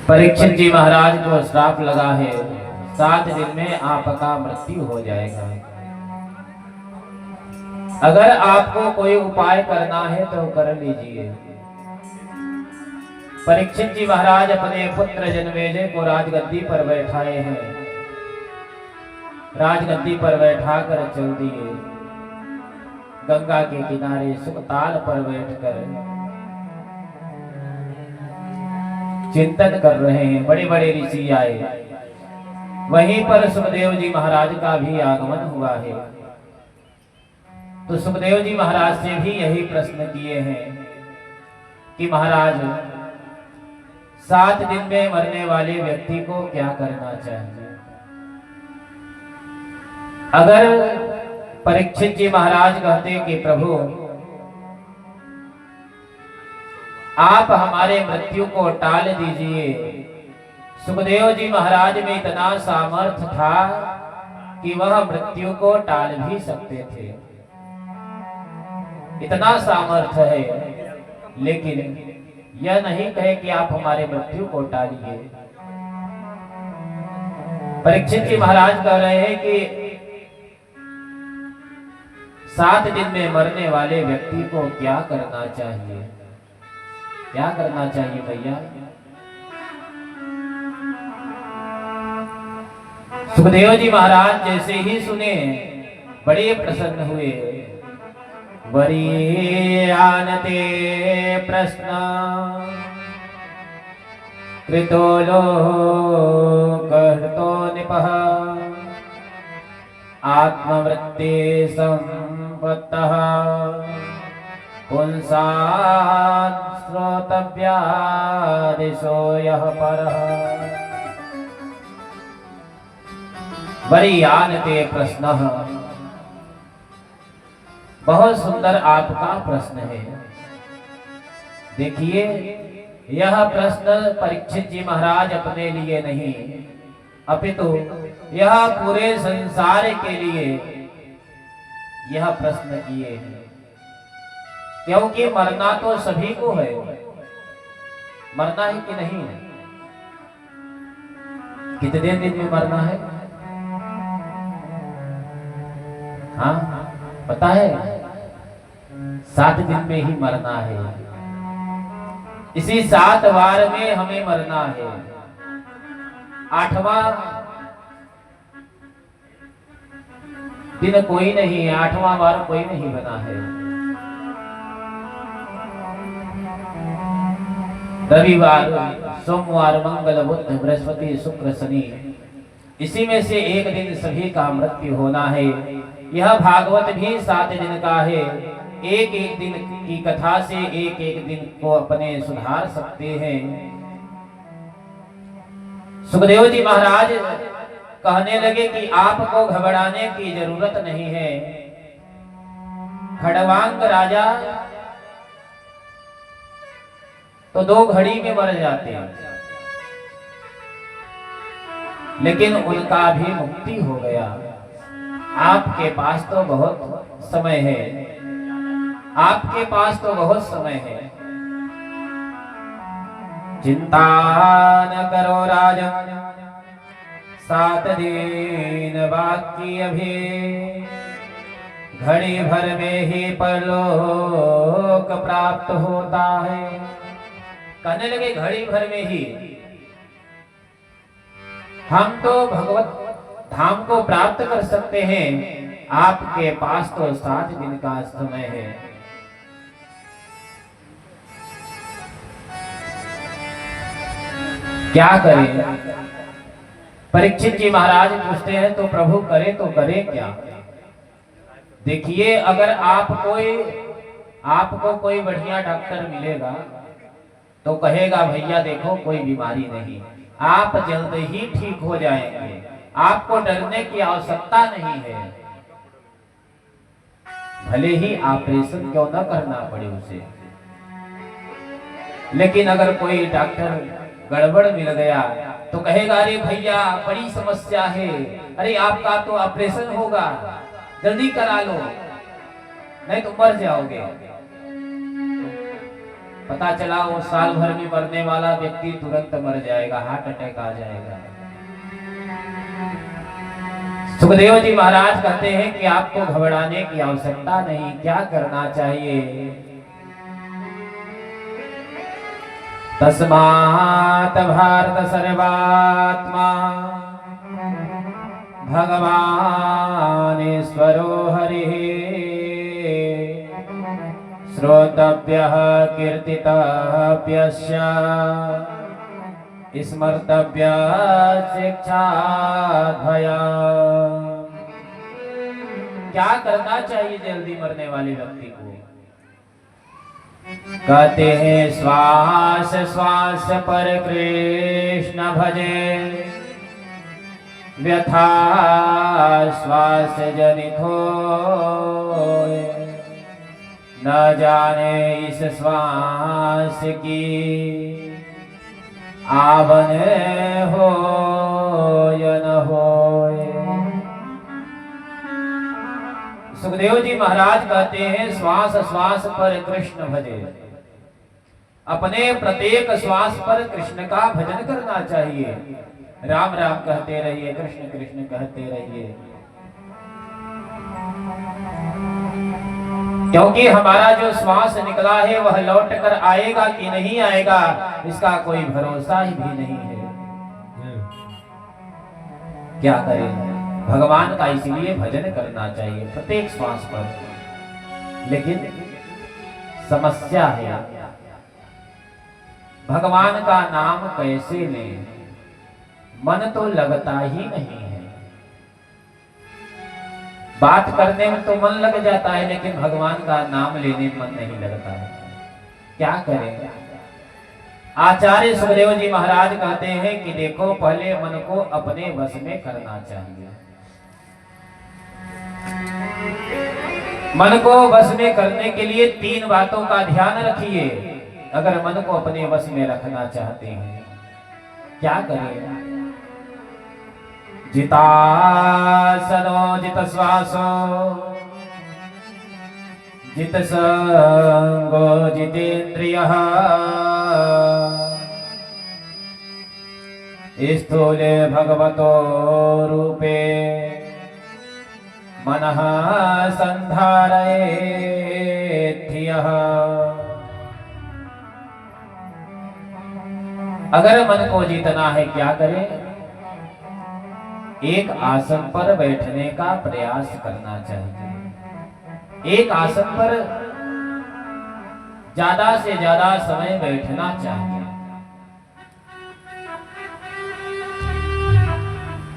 परीक्षित जी महाराज को श्राप लगा है, 7 दिन में आपका मृत्यु हो जाएगा। अगर आपको कोई उपाय करना है तो कर लीजिए। परीक्षित जी महाराज अपने पुत्र जन्मेजय को राजगद्दी पर बैठाए हैं। राजगद्दी पर बैठा कर चल दिए। गंगा के किनारे सुखताल पर बैठकर चिंतन कर रहे हैं। बड़े बड़े ऋषि आए। वहीं पर सुखदेव जी महाराज का भी आगमन हुआ है। तो सुखदेव जी महाराज से भी यही प्रश्न किए हैं कि महाराज 7 दिन में मरने वाले व्यक्ति को क्या करना चाहिए। अगर परीक्षित जी महाराज कहते कि प्रभु आप हमारे मृत्यु को टाल दीजिए। सुखदेव जी महाराज में इतना सामर्थ्य था कि वह मृत्यु को टाल भी सकते थे, इतना सामर्थ्य है। लेकिन यह नहीं कहे कि आप हमारे मृत्यु को टालिए। परीक्षित जी महाराज कह रहे हैं कि 7 दिन में मरने वाले व्यक्ति को क्या करना चाहिए। क्या करना चाहिए भैया। सुखदेव जी महाराज जैसे ही सुने बड़े प्रसन्न हुए। वरीयानते प्रश्न कृतो लोकहृतो निपः आत्मवृत्ति संपत्तः पुंसात् श्रोतव्यादिशो यः परः। वरीयानते प्रश्नः, बहुत सुंदर आपका प्रश्न है। देखिए यह प्रश्न परीक्षित जी महाराज अपने लिए नहीं अपितु यह पूरे संसार के लिए यह प्रश्न किए हैं। क्योंकि मरना तो सभी को है। मरना है कि नहीं है। कितने दिन में मरना है। हाँ पता है 7 दिन में ही मरना है। इसी 7 वार में हमें मरना है। 8वां दिन कोई नहीं है। 8वां वार कोई नहीं बना है। रविवार, सोमवार, मंगल, बुध, बृहस्पति, शुक्र, शनि, इसी में से एक दिन सभी का मृत्यु होना है। यह भागवत भी 7 दिन का है। एक एक दिन की कथा से एक एक दिन को अपने सुधार सकते हैं। सुखदेव जी महाराज कहने लगे कि आपको घबराने की जरूरत नहीं है। खड़वांग राजा तो 2 घड़ी में मर जाते हैं, लेकिन उनका भी मुक्ति हो गया। आपके पास तो बहुत समय है। आपके पास तो बहुत समय है। चिंता न करो राजन, 7 दिन बाकी अभी। घड़ी भर में ही परलोक प्राप्त होता है। कहने लगे घड़ी भर में ही हम तो भगवत धाम को प्राप्त कर सकते हैं। आपके पास तो 7 दिन का समय है। क्या करें। परीक्षित जी महाराज पूछते हैं तो प्रभु करे तो करे क्या। देखिए अगर आपको कोई बढ़िया डॉक्टर मिलेगा तो कहेगा भैया देखो कोई बीमारी नहीं, आप जल्द ही ठीक हो जाएंगे, आपको डरने की आवश्यकता नहीं है। भले ही ऑपरेशन क्यों न करना पड़े उसे। लेकिन अगर कोई डॉक्टर गड़बड़ मिल गया तो कहेगा अरे भैया बड़ी समस्या है, अरे आपका तो ऑपरेशन होगा, जल्दी करा लो नहीं तो मर जाओगे। पता चला वो साल भर में मरने वाला व्यक्ति तुरंत मर जाएगा, हार्ट अटैक आ जाएगा। सुखदेव जी महाराज कहते हैं कि आपको घबराने की आवश्यकता नहीं। क्या करना चाहिए? तस्मात् भारत सर्वात्मा भगवानेश्वरो हरिः श्रोतव्यः कीर्तितव्यश्च स्मर्तव्यः शिक्षाद्वयम्। क्या करना चाहिए जल्दी मरने वाले व्यक्ति को? कहते हैं श्वास श्वास पर कृष्ण भजे, व्यथा श्वास जनित होए, न जाने इस श्वास की आवन हो या न होए। सुखदेव जी महाराज कहते हैं श्वास श्वास पर कृष्ण भजे। अपने प्रत्येक श्वास पर कृष्ण का भजन करना चाहिए। राम राम कहते रहिए, कृष्ण कृष्ण कहते रहिए, क्योंकि हमारा जो श्वास निकला है वह लौट कर आएगा कि नहीं आएगा इसका कोई भरोसा ही भी नहीं है। क्या करें? भगवान का इसलिए भजन करना चाहिए प्रत्येक श्वास पर। लेकिन समस्या है, भगवान का नाम कैसे लें? मन तो लगता ही नहीं है। बात करने में तो मन लग जाता है, लेकिन भगवान का नाम लेने में मन नहीं लगता है। क्या करें? आचार्य सुखदेव जी महाराज कहते हैं कि देखो, पहले मन को अपने वश में करना चाहिए। मन को वश में करने के लिए 3 बातों का ध्यान रखिए। अगर मन को अपने वश में रखना चाहते हैं, क्या करें? जितासनो जित श्वासो जित संगो जितेन्द्रियः स्थूले भगवतो रूपे मनः संधारयेत् धियः। अगर मन को जीतना है, क्या करें? एक आसन पर बैठने का प्रयास करना चाहिए। एक आसन पर ज्यादा से ज्यादा समय बैठना चाहिए।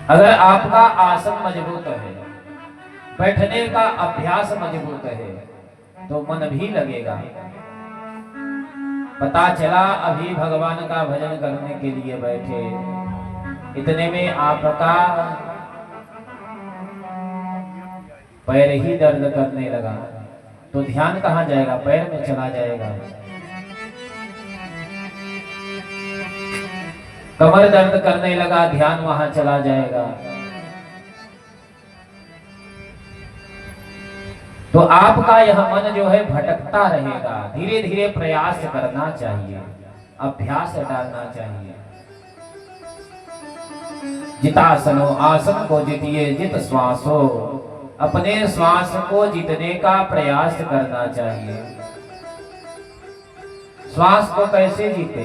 अगर आपका आसन मजबूत है, बैठने का अभ्यास मजबूत है, तो मन भी लगेगा। पता चला अभी भगवान का भजन करने के लिए बैठे, इतने में आपका पैर ही दर्द करने लगा, तो ध्यान कहाँ जाएगा? पैर में चला जाएगा। कमर दर्द करने लगा, ध्यान वहां चला जाएगा। तो आपका यह मन जो है भटकता रहेगा। धीरे धीरे प्रयास करना चाहिए, अभ्यास डालना चाहिए। जितासनो, आसन को जीतिए, जित श्वासो, अपने श्वास को जीतने का प्रयास करना चाहिए। श्वास को कैसे जीते?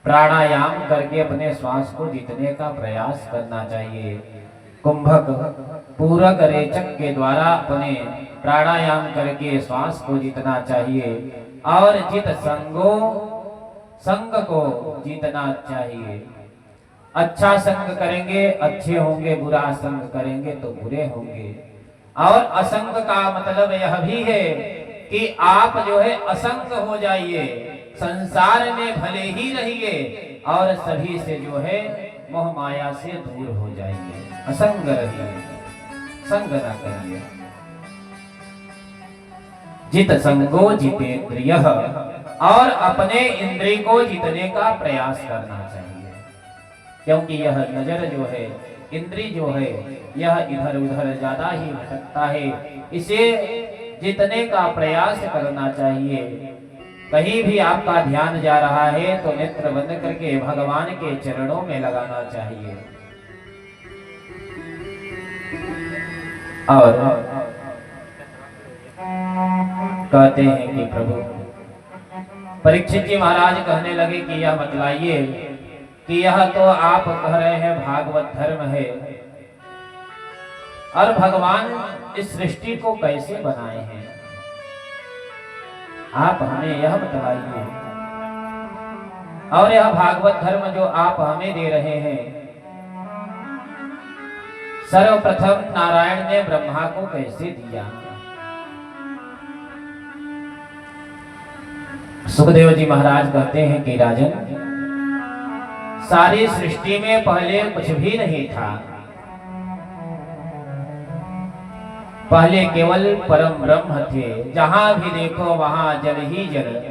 प्राणायाम करके अपने श्वास को जीतने का प्रयास करना चाहिए। कुंभक, पूरक, रेचक के द्वारा अपने प्राणायाम करके श्वास को जीतना चाहिए। और जित संगो, संग को जीतना चाहिए। अच्छा संग करेंगे अच्छे होंगे, बुरा संग करेंगे तो बुरे होंगे। और असंग का मतलब यह भी है कि आप जो है असंग हो जाइए, संसार में भले ही रहिए और सभी से जो है मोह माया से दूर हो जाइए। असंग रहिए, संग ना करिए। जित संगो जितेन्द्रियः, और अपने इंद्रिय को जीतने का प्रयास करना चाहिए। क्योंकि यह नजर जो है, इंद्रिय जो है, यह इधर उधर ज्यादा ही भटकता है। इसे जीतने का प्रयास करना चाहिए। कहीं भी आपका ध्यान जा रहा है तो नेत्र बंद करके भगवान के चरणों में लगाना चाहिए। और कहते हैं कि प्रभु परीक्षित जी महाराज कहने लगे कि यह बतलाइए कि यह तो आप कह रहे हैं भागवत धर्म है, और भगवान इस सृष्टि को कैसे बनाए हैं, आप हमें यह बतलाइए। और यह भागवत धर्म जो आप हमें दे रहे हैं, सर्वप्रथम नारायण ने ब्रह्मा को कैसे दिया? सुखदेव जी महाराज कहते हैं कि राजन, सारी सृष्टि में पहले कुछ भी नहीं था। पहले केवल परम ब्रह्म थे। जहां भी देखो वहां जल ही जल,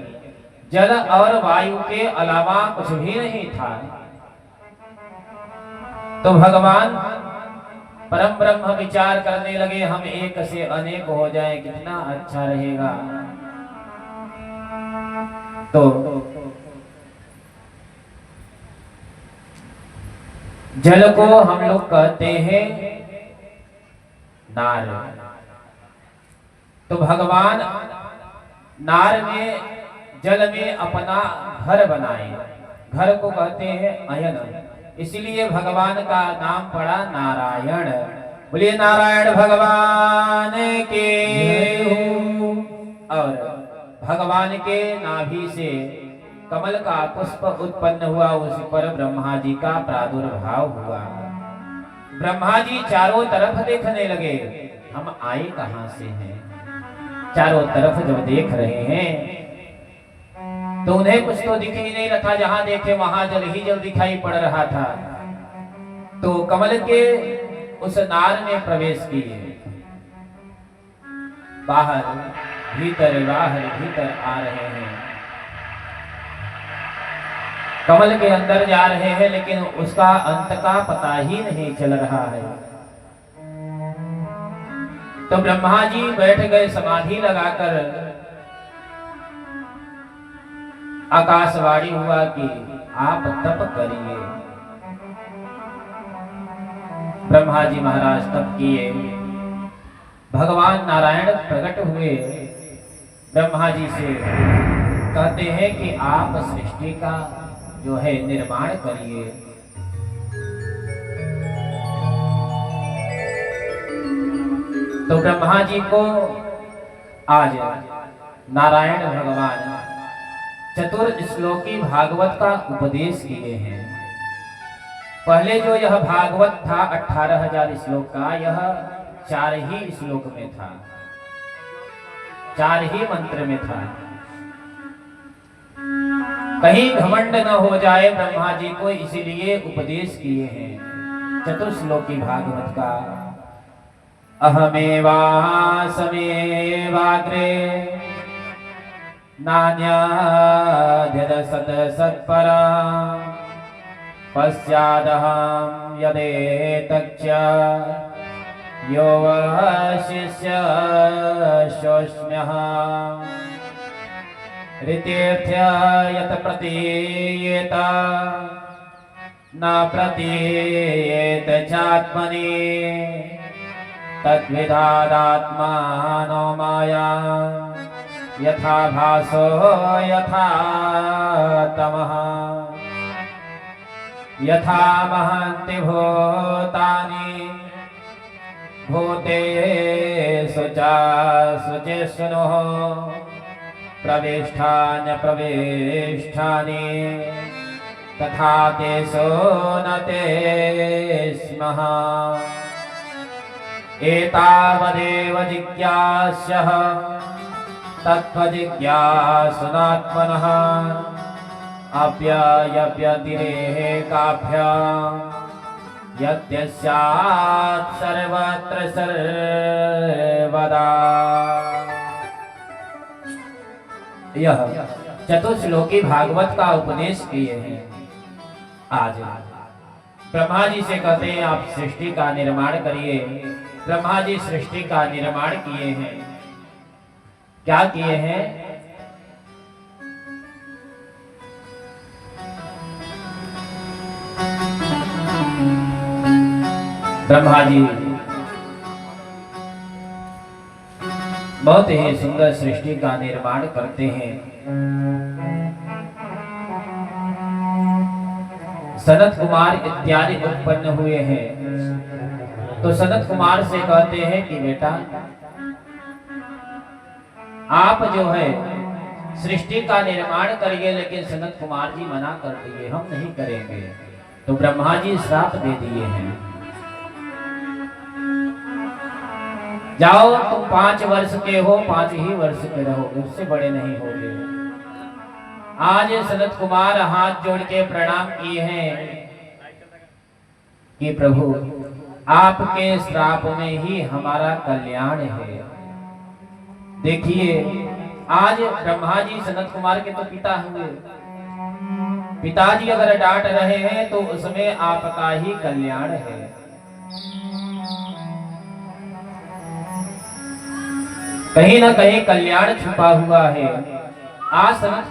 जल और वायु के अलावा कुछ भी नहीं था। तो भगवान परम ब्रह्म विचार करने लगे, हम एक से अनेक हो जाए कितना अच्छा रहेगा। तो जल को हम लोग कहते हैं नार। तो भगवान नार में, जल में अपना घर बनाए। घर को कहते हैं अयन, इसलिए भगवान का नाम पड़ा नारायण। बोलिए नारायण भगवान के। और भगवान के नाभि से कमल का पुष्प उत्पन्न हुआ, उसी पर ब्रह्मा जी का प्रादुर्भाव हुआ। ब्रह्मा जी चारों तरफ देखने लगे, हम आए कहां से हैं। चारों तरफ जब देख रहे हैं तो उन्हें कुछ तो दिख ही नहीं रहा। जहां देखे वहां जल ही जल दिखाई पड़ रहा था। तो कमल के उस नार में प्रवेश किए। बाहर भीतर, बाहर भीतर आ रहे हैं। कमल के अंदर जा रहे हैं, लेकिन उसका अंत का पता ही नहीं चल रहा है। तो ब्रह्मा जी बैठ गए समाधि लगाकर। आकाशवाणी हुआ कि आप तप करिए। ब्रह्मा जी महाराज तप किए। भगवान नारायण प्रकट हुए। ब्रह्मा जी से कहते हैं कि आप सृष्टि का जो है निर्माण करिए। तो ब्रह्मा जी को आज नारायण भगवान चतुर्श्लोकी भागवत का उपदेश किए हैं। पहले जो यह भागवत था 18,000 श्लोक का, यह 4 ही श्लोक में था, 4 ही मंत्र में था। कहीं घमंड न हो जाए ब्रह्मा जी को, इसीलिए उपदेश किए हैं चतुर्श्लोकी भागवत का। अहमेवासमेवाग्रे नान्याद्यदसत् सत्परा पश्चादहं यदेतच्च यो शिष्यश्चोऽस्म्यः ऋतेऽर्थ्य यत् प्रतीयेत न प्रतीयेत चात्मनि तद्विधादात्मानो माया यथा भासो यथा तमः यथा महन्ति भूतानि भूतेषु च शुचिष्णुः प्रविष्ठान्यप्रविष्ठानि तथा तेषु न ते स्मः। एतावदेव जिज्ञास्यः तत्त्वजिज्ञासुनात्मनः अप्ययव्यतिरेकाभ्याम् यद्यस्यात् सर्वत्र सर्वदा। यह चतुर्श्लोकी भागवत का उपदेश किए हैं। आज ब्रह्मा जी से कहते हैं आप सृष्टि का निर्माण करिए। ब्रह्मा जी सृष्टि का निर्माण किए हैं। क्या किए हैं? ब्रह्मा जी बहुत ही सुंदर सृष्टि का निर्माण करते हैं। सनत कुमार इत्यादि उत्पन्न हुए हैं। तो सनत कुमार से कहते हैं कि बेटा आप जो है सृष्टि का निर्माण करिए, लेकिन सनत कुमार जी मना कर दिए, हम नहीं करेंगे। तो ब्रह्मा जी श्राप दे दिए हैं, जाओ तुम 5 वर्ष के हो, 5 ही वर्ष के रहोगे, उससे बड़े नहीं होगे। आज सनत कुमार हाथ जोड़ के प्रणाम किए हैं कि प्रभु आपके श्राप में ही हमारा कल्याण है। देखिए आज ब्रह्मा जी सनत कुमार के तो पिता हुए, पिताजी अगर डांट रहे हैं तो उसमें आपका ही कल्याण है। कहीं ना कहीं कल्याण छुपा हुआ है। आज सनत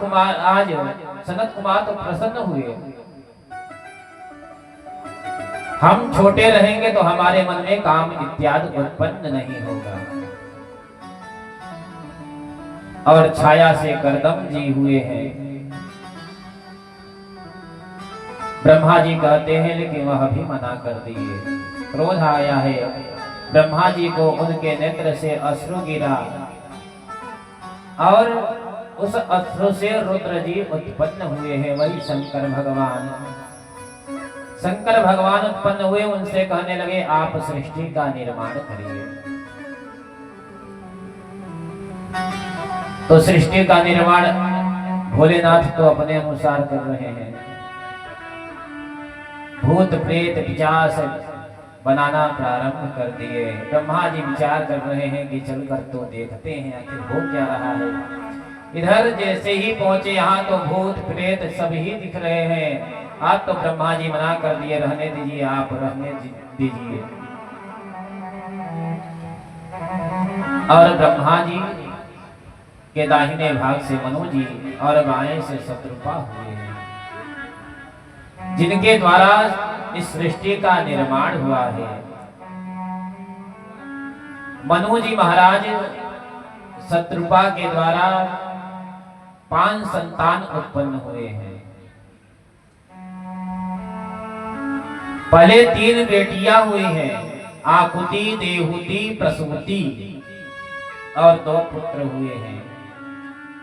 कुमार तो प्रसन्न हुए। हम छोटे रहेंगे तो हमारे मन में काम इत्यादि उत्पन्न नहीं होगा। और छाया से करदम जी हुए हैं। ब्रह्मा जी कहते हैं, लेकिन वह भी मना कर दिए। क्रोध आया है ब्रह्मा जी को, उनके नेत्र से अश्रु गिरा और उस अश्रु से रुद्र जी उत्पन्न हुए हैं। वही शंकर भगवान उत्पन्न हुए। उनसे कहने लगे आप सृष्टि का निर्माण करिए। तो सृष्टि का निर्माण भोलेनाथ तो अपने अनुसार कर रहे हैं। भूत प्रेत पिशाच बनाना प्रारंभ कर दिए। ब्रह्मा जी विचार कर रहे हैं कि चलकर तो देखते हैं आखिर हो क्या रहा है। इधर जैसे ही पहुंचे यहाँ तो भूत प्रेत सभी दिख रहे हैं। आज तो ब्रह्मा जी मना कर दिए, रहने दीजिए, आप रहने दीजिए। और ब्रह्मा जी के दाहिने भाग से मनु जी और बाएं से शत्रुपा हुए हैं, जिनके द्वारा इस सृष्टि का निर्माण हुआ है। मनु जी महाराज शत्रुपा के द्वारा 5 संतान उत्पन्न हुए हैं। पहले 3 बेटियां हुई हैं, आकुति, देहुति, प्रसूति, और 2 पुत्र हुए हैं,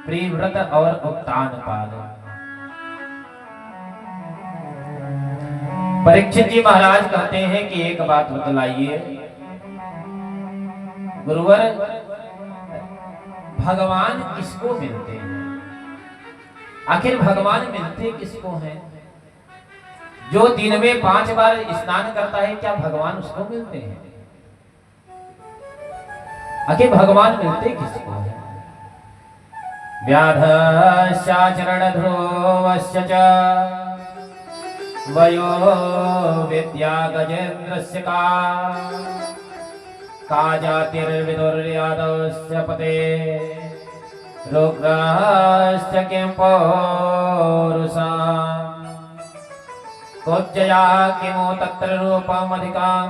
प्रिव्रत और उत्तानपाद। परीक्षित जी महाराज कहते हैं कि एक बात बतलाइए गुरुवर, भगवान किसको मिलते हैं? आखिर भगवान मिलते किसको हैं? जो दिन में 5 बार स्नान करता है, क्या भगवान उसको मिलते हैं? आखिर भगवान मिलते किसको हैं? व्याधश्चाचरण ध्रुवश्च च वयो विद्या गजेन्द्रस्य का जातिर्विदुर्यादस्य पते रुग्रश्च किं पौरुषा कोज्जया किमु तत्र रूपमधिकां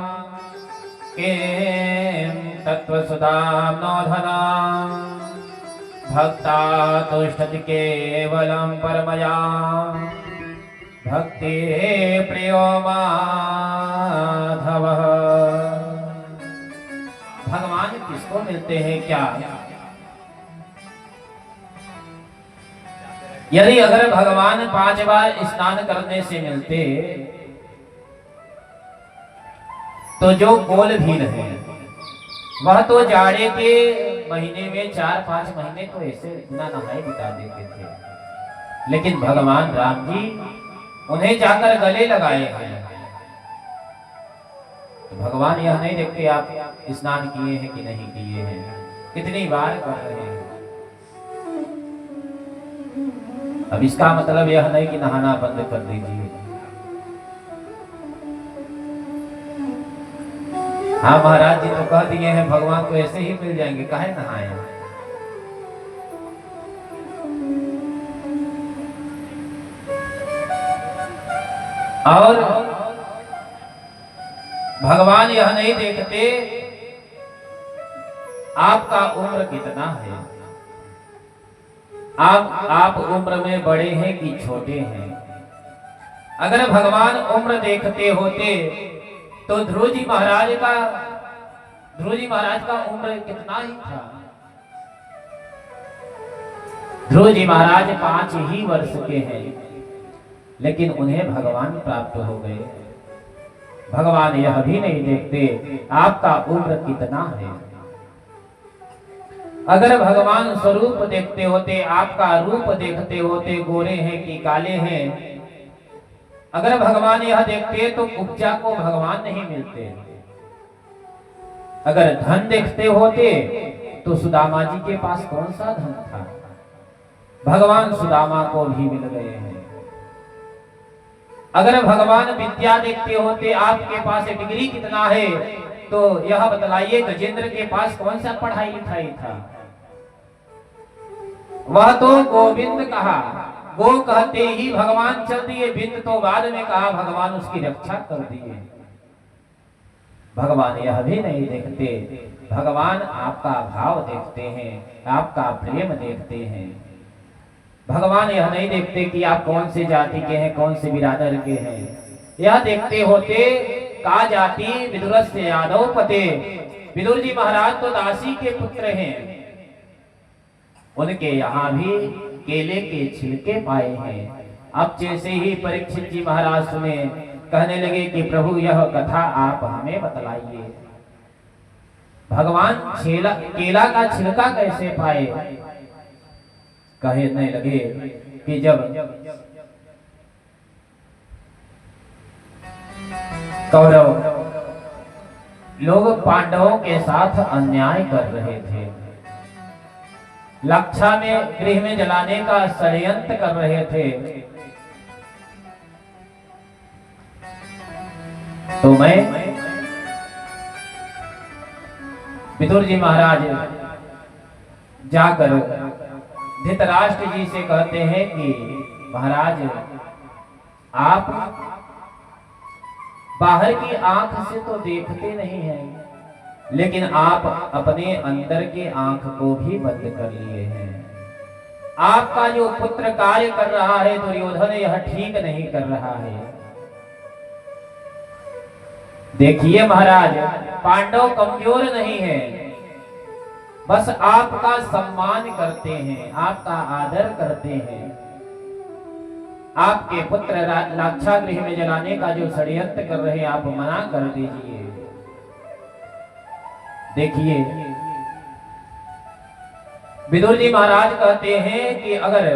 किं तत्त्वसुधां नोधनां भक्ता तुष्टति केवलं परमया भक्ति प्रियो माधवः। भगवान किसको मिलते हैं? क्या यदि अगर भगवान 5 बार स्नान करने से मिलते तो जो गोल भील है वह तो जाड़े के महीने में 4-5 महीने तो ऐसे बिना नहाए बिता देते थे, लेकिन भगवान राम जी उन्हें जाकर गले लगाए हैं। तो भगवान यह नहीं देखते आप स्नान किए हैं कि नहीं किए हैं, कितनी बार कर रहे हैं। अब इसका मतलब यह नहीं कि नहाना बंद कर दीजिए। हाँ महाराज जी तो कह दिए हैं भगवान को ऐसे ही मिल जाएंगे, काहे नहाए। और भगवान यह नहीं देखते आपका उम्र कितना है, आप उम्र में बड़े हैं कि छोटे हैं। अगर भगवान उम्र देखते होते तो ध्रुव जी महाराज का उम्र कितना ही था। ध्रुव जी महाराज 5 ही वर्ष के हैं, लेकिन उन्हें भगवान प्राप्त हो गए। भगवान यह भी नहीं देखते आपका उम्र कितना है। अगर भगवान स्वरूप देखते होते, आपका रूप देखते होते, गोरे हैं कि काले हैं, अगर भगवान यह देखते तो कुब्जा को भगवान नहीं मिलते। अगर धन देखते होते तो सुदामा जी के पास कौन सा धन था, भगवान सुदामा को भी मिल गए हैं। अगर भगवान विद्या देखते होते, आपके पास डिग्री कितना है, तो यह बतलाइए गजेंद्र के पास कौन सा पढ़ाई लिखाई था। वह तो गोविंद कहा, गो कहते ही भगवान चल दिए, बिंद तो बाद में कहा, भगवान उसकी रक्षा कर दिए। भगवान यह भी नहीं देखते, भगवान आपका भाव देखते हैं, आपका प्रेम देखते हैं। भगवान यह नहीं देखते कि आप कौन से जाति के हैं, कौन से बिरादर के हैं। यह देखते होते का जाति विदुर से यादव पते। विदुर जी महाराज तो दासी के पुत्र हैं, उनके यहाँ भी केले के छिलके पाए हैं। अब जैसे ही परीक्षित जी महाराज सुने, कहने लगे कि प्रभु यह कथा आप हमें बतलाइए, भगवान केला का छिलका कैसे पाए। कहने लगे कि जब कौरव लोग पांडवों के साथ अन्याय कर रहे थे, लक्षा में गृह में जलाने का षड्यंत्र कर रहे थे, तो मैं विदुर जी महाराज जाकर धृतराष्ट्र जी से कहते हैं कि महाराज आप बाहर की आंख से तो देखते नहीं हैं, लेकिन आप अपने अंदर के आंख को भी बंद कर लिए हैं। आपका जो पुत्र कार्य कर रहा है दुर्योधन, यह ठीक नहीं कर रहा है। देखिए महाराज, पांडव कमजोर नहीं है, बस आपका सम्मान करते हैं, आपका आदर करते हैं। आपके पुत्र लाक्षागृह में जलाने का जो षड्यंत्र कर रहे हैं, आप मना कर दीजिए। देखिए विदुर जी महाराज कहते हैं कि अगर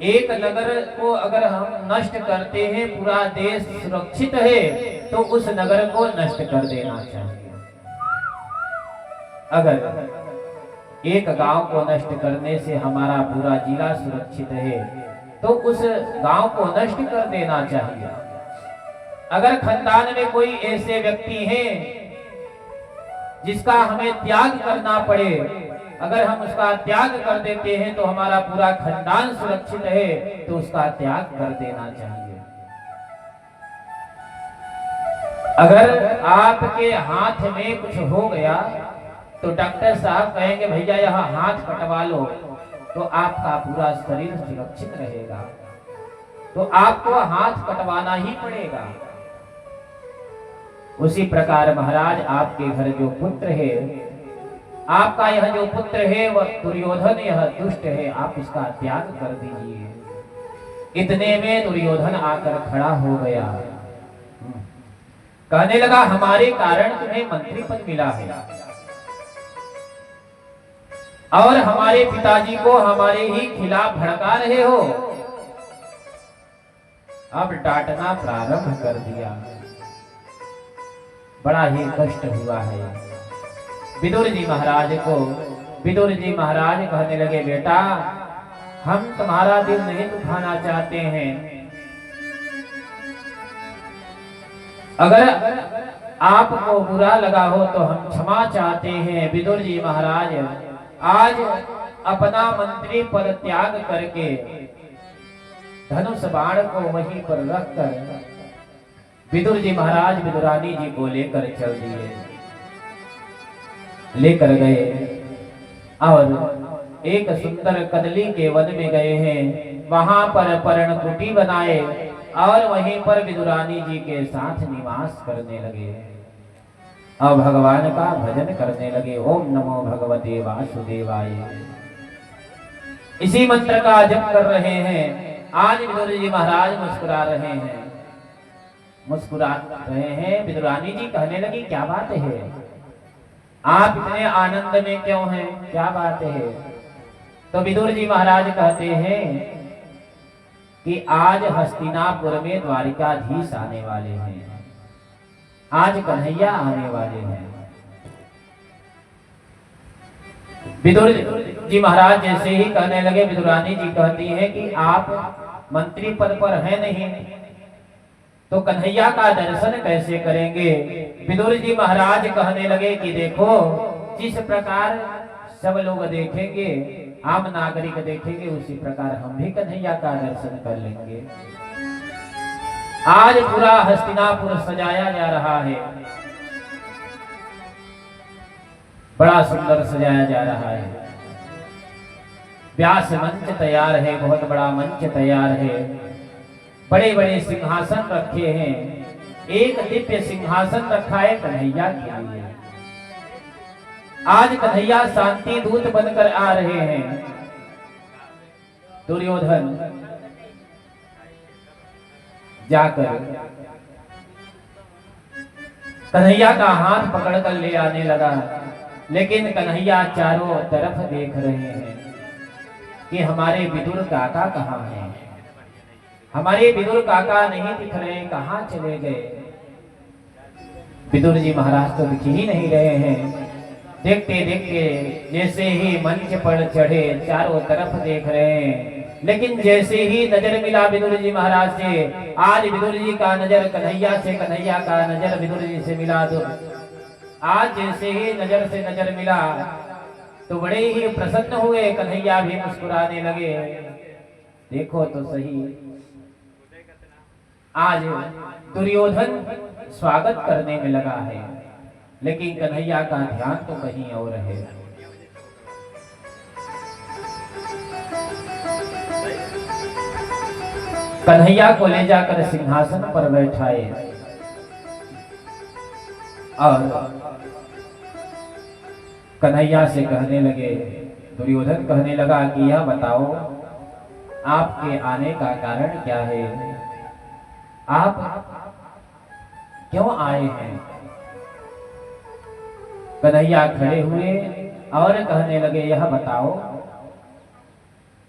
एक नगर को अगर हम नष्ट करते हैं, पूरा देश सुरक्षित है, तो उस नगर को नष्ट कर देना चाहिए। अगर एक गांव को नष्ट करने से हमारा पूरा जिला सुरक्षित है, तो उस गांव को नष्ट कर देना चाहिए। अगर खानदान में कोई ऐसे व्यक्ति हैं जिसका हमें त्याग करना पड़े, अगर हम उसका त्याग कर देते हैं तो हमारा पूरा खानदान सुरक्षित है, तो उसका त्याग कर देना चाहिए। अगर आपके हाथ में कुछ हो गया तो डॉक्टर साहब कहेंगे भैया यह हाथ कटवा लो, तो आपका पूरा शरीर सुरक्षित रहेगा, तो आपको हाथ कटवाना ही पड़ेगा। उसी प्रकार महाराज आपके घर जो पुत्र है, आपका यह जो पुत्र है वह दुर्योधन यह दुष्ट है, आप इसका त्याग कर दीजिए। इतने में दुर्योधन आकर खड़ा हो गया, कहने लगा हमारे कारण तुम्हें मंत्री पद मिला है और हमारे पिताजी को हमारे ही खिलाफ भड़का रहे हो। अब डांटना प्रारंभ कर दिया, बड़ा ही कष्ट हुआ है विदुर जी महाराज को। विदुर जी महाराज कहने लगे बेटा हम तुम्हारा दिल नहीं दुखाना चाहते हैं, अगर आपको बुरा लगा हो तो हम क्षमा चाहते हैं। विदुर जी महाराज आज अपना मंत्री पद त्याग करके धनुष बाण को वहीं पर रखकर विदुर जी महाराज विदुरानी जी को लेकर चल दिए, लेकर गए और एक सुंदर कदली के वन में गए हैं। वहां पर पर्ण कुटी बनाए और वहीं पर विदुरानी जी के साथ निवास करने लगे और भगवान का भजन करने लगे। ओम नमो भगवते वासुदेवाय, इसी मंत्र का जप कर रहे हैं। आज विदुर जी महाराज मुस्कुरा रहे हैं, मुस्कुरा रहे हैं। विदुरानी जी कहने लगी, क्या बात है, आप इतने आनंद में क्यों हैं, क्या बात है। तो विदुर जी महाराज कहते हैं कि आज हस्तिनापुर में द्वारिकाधीश आने वाले हैं, आज कन्हैया आने वाले हैं। विदुर जी महाराज जैसे ही कहने लगे, विदुरानी जी कहती हैं कि आप मंत्री पद पर हैं नहीं, तो कन्हैया का दर्शन कैसे करेंगे। विदुर जी महाराज कहने लगे कि देखो, जिस प्रकार सब लोग देखेंगे, आम नागरिक देखेंगे, उसी प्रकार हम भी कन्हैया का दर्शन कर लेंगे। आज पूरा हस्तिनापुर सजाया जा रहा है, बड़ा सुंदर सजाया जा रहा है। व्यास मंच तैयार है, बहुत बड़ा मंच तैयार है, बड़े बड़े सिंहासन रखे हैं। एक दिव्य सिंहासन रखा है कन्हैया के लिए। आज कन्हैया शांति दूत बनकर आ रहे हैं। दुर्योधन जाकर कन्हैया का हाथ पकड़कर ले आने लगा, लेकिन कन्हैया चारों तरफ देख रहे हैं कि हमारे विदुर काका कहाँ हैं, हमारे विदुर काका नहीं दिख रहे, कहाँ चले गए। विदुर जी महाराज तो दिख ही नहीं रहे हैं। देखते देखते जैसे ही मंच पर चढ़े, चारों तरफ देख रहे हैं, लेकिन जैसे ही नजर मिला विदुर जी महाराज से, आज विदुर जी का नजर कन्हैया से, कन्हैया का नजर विदुर जी से मिला। तो आज जैसे ही नजर से नजर मिला तो बड़े ही प्रसन्न हुए, कन्हैया भी मुस्कुराने लगे। देखो तो सही, आज दुर्योधन स्वागत करने में लगा है, लेकिन कन्हैया का ध्यान तो कहीं और है। कन्हैया को ले जाकर सिंहासन पर बैठाए और कन्हैया से कहने लगे, दुर्योधन कहने लगा कि यह बताओ आपके आने का कारण क्या है, आप क्यों आए हैं। कन्हैया खड़े हुए और कहने लगे, यह बताओ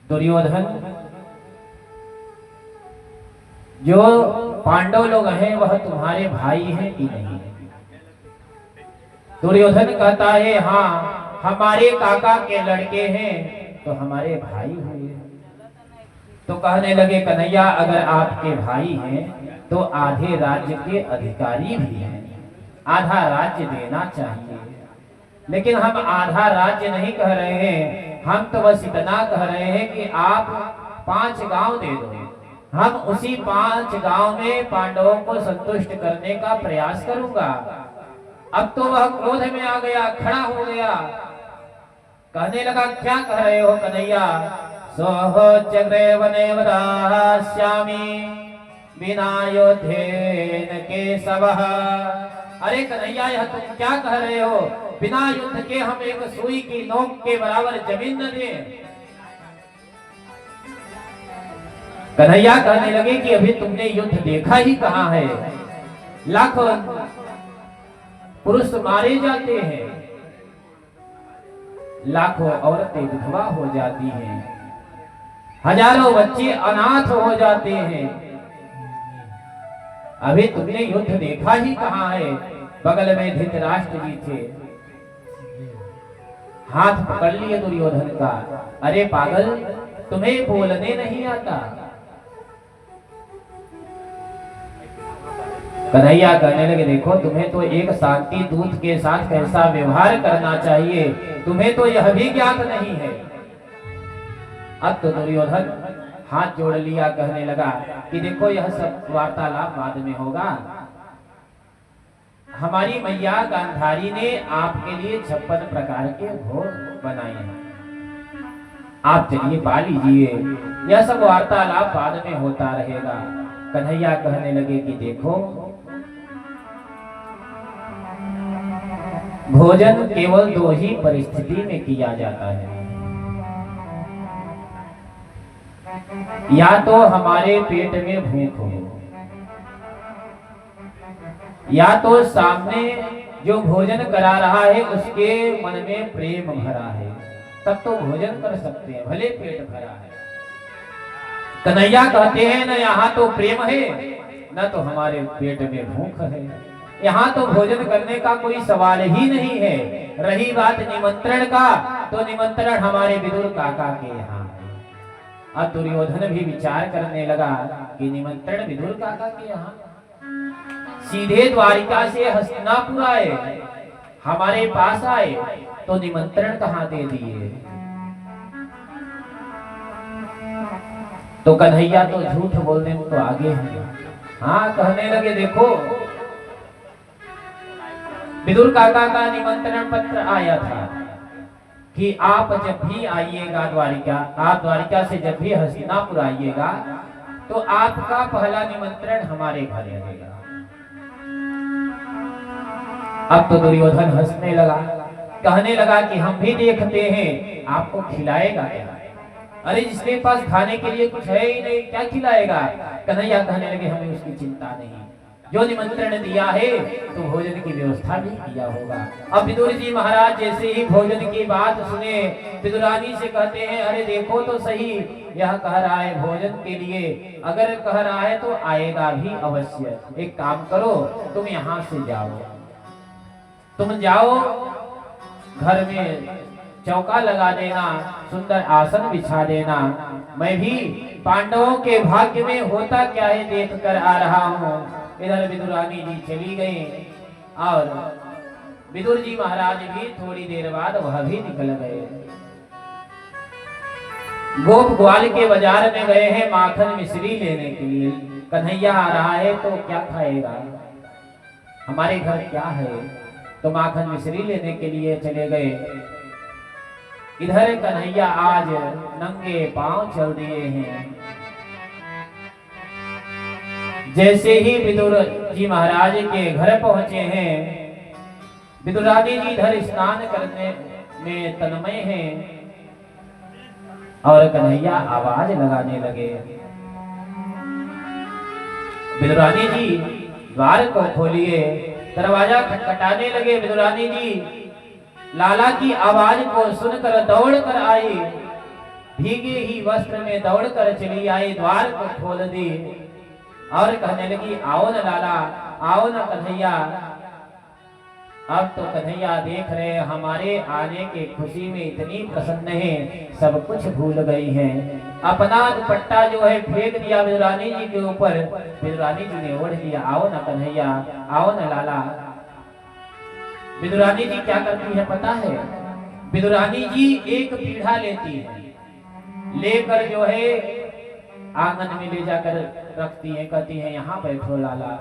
दुर्योधन, जो पांडव लोग हैं वह तुम्हारे भाई हैं कि नहीं। दुर्योधन कहता है, हाँ हमारे काका के लड़के हैं तो हमारे भाई हुए। तो कहने लगे, कन्हैया अगर आपके भाई हैं तो आधे राज्य के अधिकारी भी हैं, आधा राज्य देना चाहिए। लेकिन हम आधा राज्य नहीं कह रहे हैं, हम तो बस इतना कह रहे हैं कि आप 5 गांव दे दो, हम उसी 5 गांव में पांडवों को संतुष्ट करने का प्रयास करूंगा। अब तो वह क्रोध में आ गया, खड़ा हो गया, कहने लगा, क्या कह रहे हो कन्हैया। सोहोच्चग्रेवनेव दास्यामि बिना योद्धेन केशवः। अरे कन्हैया, यह तुम क्या कह रहे हो, बिना युद्ध के हम एक सुई की नोक के बराबर जमीन न दें। कन्हैया कहने लगे कि अभी तुमने युद्ध देखा ही कहां है, लाखों पुरुष मारे जाते हैं, लाखों औरतें विधवा हो जाती हैं, हजारों बच्चे अनाथ हो जाते हैं। अभी तुमने युद्ध देखा ही कहां है। बगल में धृतराष्ट्र जी थे, हाथ पकड़ लिए दुर्योधन का। अरे पागल, तुम्हें बोलने नहीं आता। कन्हैया कहने लगे, देखो तुम्हें तो एक शांति दूत के साथ कैसा व्यवहार करना चाहिए, तुम्हें तो यह भी ज्ञात नहीं है। अब तो दुर्योधन हाथ जोड़ लिया, कहने लगा कि देखो यह सब वार्तालाप बाद में होगा, हमारी मैया गांधारी ने आपके लिए 56 प्रकार के भोग बनाए हैं, आप चलिए पा लीजिए। यह सब वार्तालाप बाद में होता रहेगा। कन्हैया कहने लगे कि देखो, भोजन केवल 2 ही परिस्थिति में किया जाता है, या तो हमारे पेट में भूख हो, या तो सामने जो भोजन करा रहा है उसके मन में प्रेम भरा है, तब तो भोजन कर सकते हैं, भले पेट भरा है। कन्हैया कहते हैं न यहाँ तो प्रेम है, न तो हमारे पेट में भूख है, यहाँ तो भोजन करने का कोई सवाल ही नहीं है। रही बात निमंत्रण का, तो निमंत्रण हमारे विदुर काका के यहाँ। अब दुर्योधन भी विचार करने लगा कि निमंत्रण विदुर काका के यहाँ, सीधे द्वारिका से हस्तिनापुर आए, हमारे पास आए, तो निमंत्रण कहाँ दे दिए। तो कन्हैया तो झूठ बोलने में तो आगे हैं। हाँ, कहने लगे देखो, विदुर काका का निमंत्रण पत्र आया था कि आप जब भी आइएगा द्वारिका, आप द्वारिका से जब भी हस्तिनापुर आइएगा, तो आपका पहला निमंत्रण हमारे घर रहेगा। अब तो दुर्योधन हंसने लगा, कहने लगा कि हम भी देखते हैं आपको खिलाएगा क्या। अरे जिसके पास खाने के लिए कुछ है ही नहीं, क्या खिलाएगा। कन्हैया कहने लगे हमें उसकी चिंता नहीं, जो निमंत्रण दिया है तो भोजन की व्यवस्था भी किया होगा। अब विदुर जी महाराज जैसे ही भोजन की बात सुने, विदुरानी से कहते हैं अरे देखो तो सही, यह कह रहा है भोजन के लिए, अगर कह रहा है तो आएगा भी अवश्य। एक काम करो, तुम यहाँ से जाओ, तुम जाओ घर में चौका लगा देना, सुंदर आसन बिछा देना, मैं भी पांडवों के भाग्य में होता क्या है देख कर आ रहा हूँ। इधर विदुरानी जी चली गई और विदुर जी महाराज भी थोड़ी देर बाद वह भी निकल गए। गोप ग्वाल के बाजार में गए हैं माखन मिश्री लेने के लिए। कन्हैया आ रहा है तो क्या खाएगा, हमारे घर क्या है, तो माखन मिश्री लेने के लिए चले गए। इधर कन्हैया आज नंगे पांव चल दिए हैं। जैसे ही विदुर जी महाराज के घर पहुंचे हैं, विदुरानी जी इधर स्नान करने में तन्मय हैं और कन्हैया आवाज लगाने लगे। विदुरानी जी द्वार को खोलिए, दरवाजा खटखटाने लगे। विदुरानी जी लाला की आवाज को सुनकर दौड़ कर आई, भीगे ही वस्त्र में दौड़ कर चली आई, द्वार को खोल दी और कहने लगी आओ न लाला, आओ न कन्हैया। अब तो कन्हैया देख रहे हमारे आने के खुशी में इतनी प्रसन्न है, सब कुछ भूल गई हैं। अपना दुपट्टा जो है फेंक दिया विदुरानी जी के ऊपर, विदुरानी जी ने ओढ़ लिया। आओ न कन्हैया, आओ न लाला। विदुरानी जी क्या करती है पता है, विदुरानी जी एक पीढ़ा लेती है, लेकर जो है आंगन में ले जाकर रखती है, कहती है यहाँ बैठो लाला।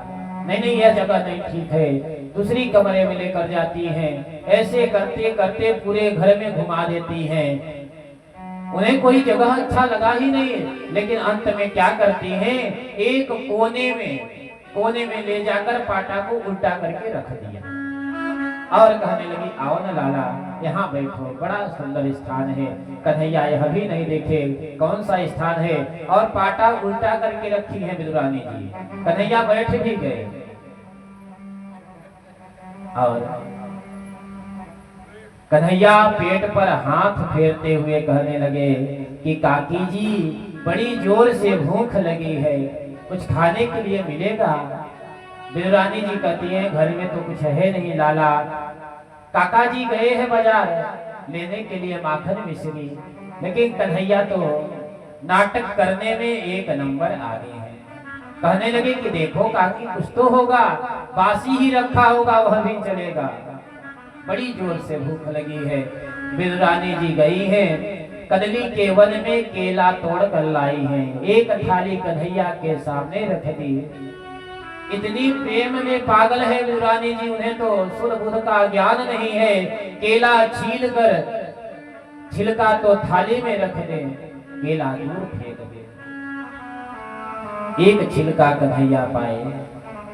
नहीं यह जगह नहीं ठीक है, दूसरी कमरे में लेकर जाती हैं। ऐसे करते करते पूरे घर में घुमा देती हैं। उन्हें कोई जगह अच्छा लगा ही नहीं, लेकिन अंत में क्या करती हैं, एक कोने में ले जाकर पाटा को उल्टा करके रख दिया और कहने लगी आओ न लाला, यहाँ बैठो, बड़ा सुंदर स्थान है। कन्हैया यह भी नहीं देखे कौन सा स्थान है, और पाटा उल्टा करके रखी है विदुरानी जी। कन्हैया बैठ भी गए और कन्हैया पेट पर हाथ फेरते हुए कहने लगे कि काकी जी बड़ी जोर से भूख लगी है, कुछ खाने के लिए मिलेगा। विदुरानी जी कहती है घर में तो कुछ है नहीं लाला, काका जी गए हैं बाजार लेने के लिए माखन मिश्री। लेकिन कन्हैया तो नाटक करने में एक नंबर आ गए हैं। कहने लगे कि देखो काकी कुछ तो होगा, बासी ही रखा होगा वह भी चलेगा, बड़ी जोर से भूख लगी है। विदुरानी जी गई हैं, कदली के वन में केला तोड़ कर लाई हैं, एक थाली कन्हैया के सामने रख दी। इतनी प्रेम में पागल है विदुरानी जी, उन्हें तो सुध बुध का ज्ञान नहीं है। केला छील कर छिलका तो थाली में रख दे, केला दूर फेंक दे। एक छिलका कन्हैया पाए,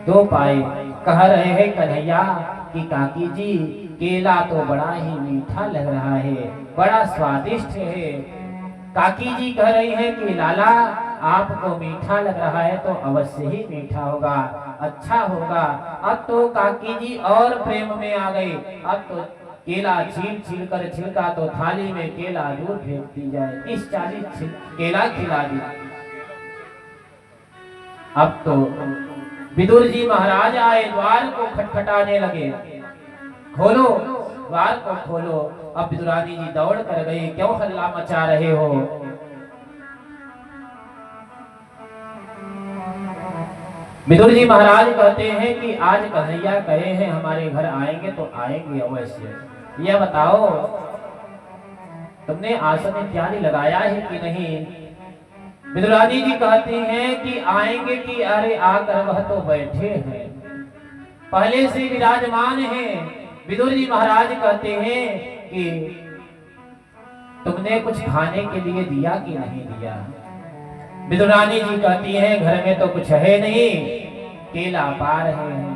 दो पाए, कह रहे हैं कन्हैया कि काकी जी केला तो बड़ा ही मीठा लग रहा है, बड़ा स्वादिष्ट है। काकी जी कह रही है कि लाला आपको मीठा लग रहा है तो अवश्य ही मीठा होगा, अच्छा होगा। अब तो काकी जी और प्रेम में आ गई। अब तो केला छील छील कर छिलका तो थाली में केला दूर फेंक दी जाए, इस 40 केला खिला दी। अब तो विदुर जी महाराज आए, द्वार को खटखटाने लगे, खोलो द्वार को खोलो। अब विदुरानी जी दौड़ कर गई, क्यों हल्ला मचा रहे हो? विदुर जी महाराज कहते हैं कि आज कन्हैया कहे हैं हमारे घर आएंगे तो आएंगे अवश्य। यह बताओ तुमने आसन इत्यादि लगाया है कि नहीं? विदुरानी जी कहती हैं कि आएंगे कि अरे आकर वह तो बैठे हैं, पहले से विराजमान हैं। विदुर जी महाराज कहते हैं कि तुमने कुछ खाने के लिए दिया कि नहीं दिया? विदुरानी जी कहती हैं घर में तो कुछ है नहीं, केला पा रहे हैं।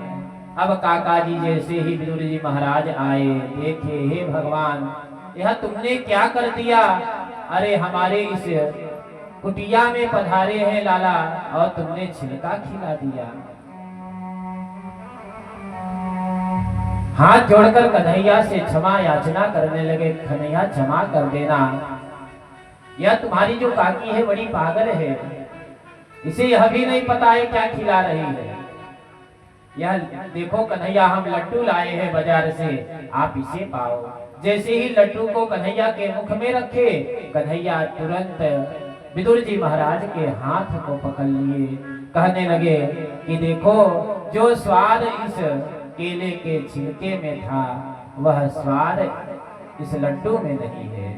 अब काका जी जैसे ही विदुर जी महाराज आए, देखे हे भगवान यह तुमने क्या कर दिया? अरे हमारे इस कुटिया में पधारे हैं लाला और तुमने छिलका खिला दिया। हाथ जोड़कर कन्हैया से क्षमा याचना करने लगे, कन्हैया क्षमा कर देना, यह तुम्हारी जो काकी है बड़ी पागल है, इसे यह भी नहीं पता है क्या खिला रही है। यह देखो कन्हैया हम लड्डू लाए हैं बाजार से, आप इसे पाओ। जैसे ही लड्डू को कन्हैया के मुख में रखे, कन्हैया तुरंत विदुर जी महाराज के हाथ को पकड़ लिए, कहने लगे कि देखो जो स्वाद इस केले के छिलके में था वह स्वाद इस लड्डू में नहीं है।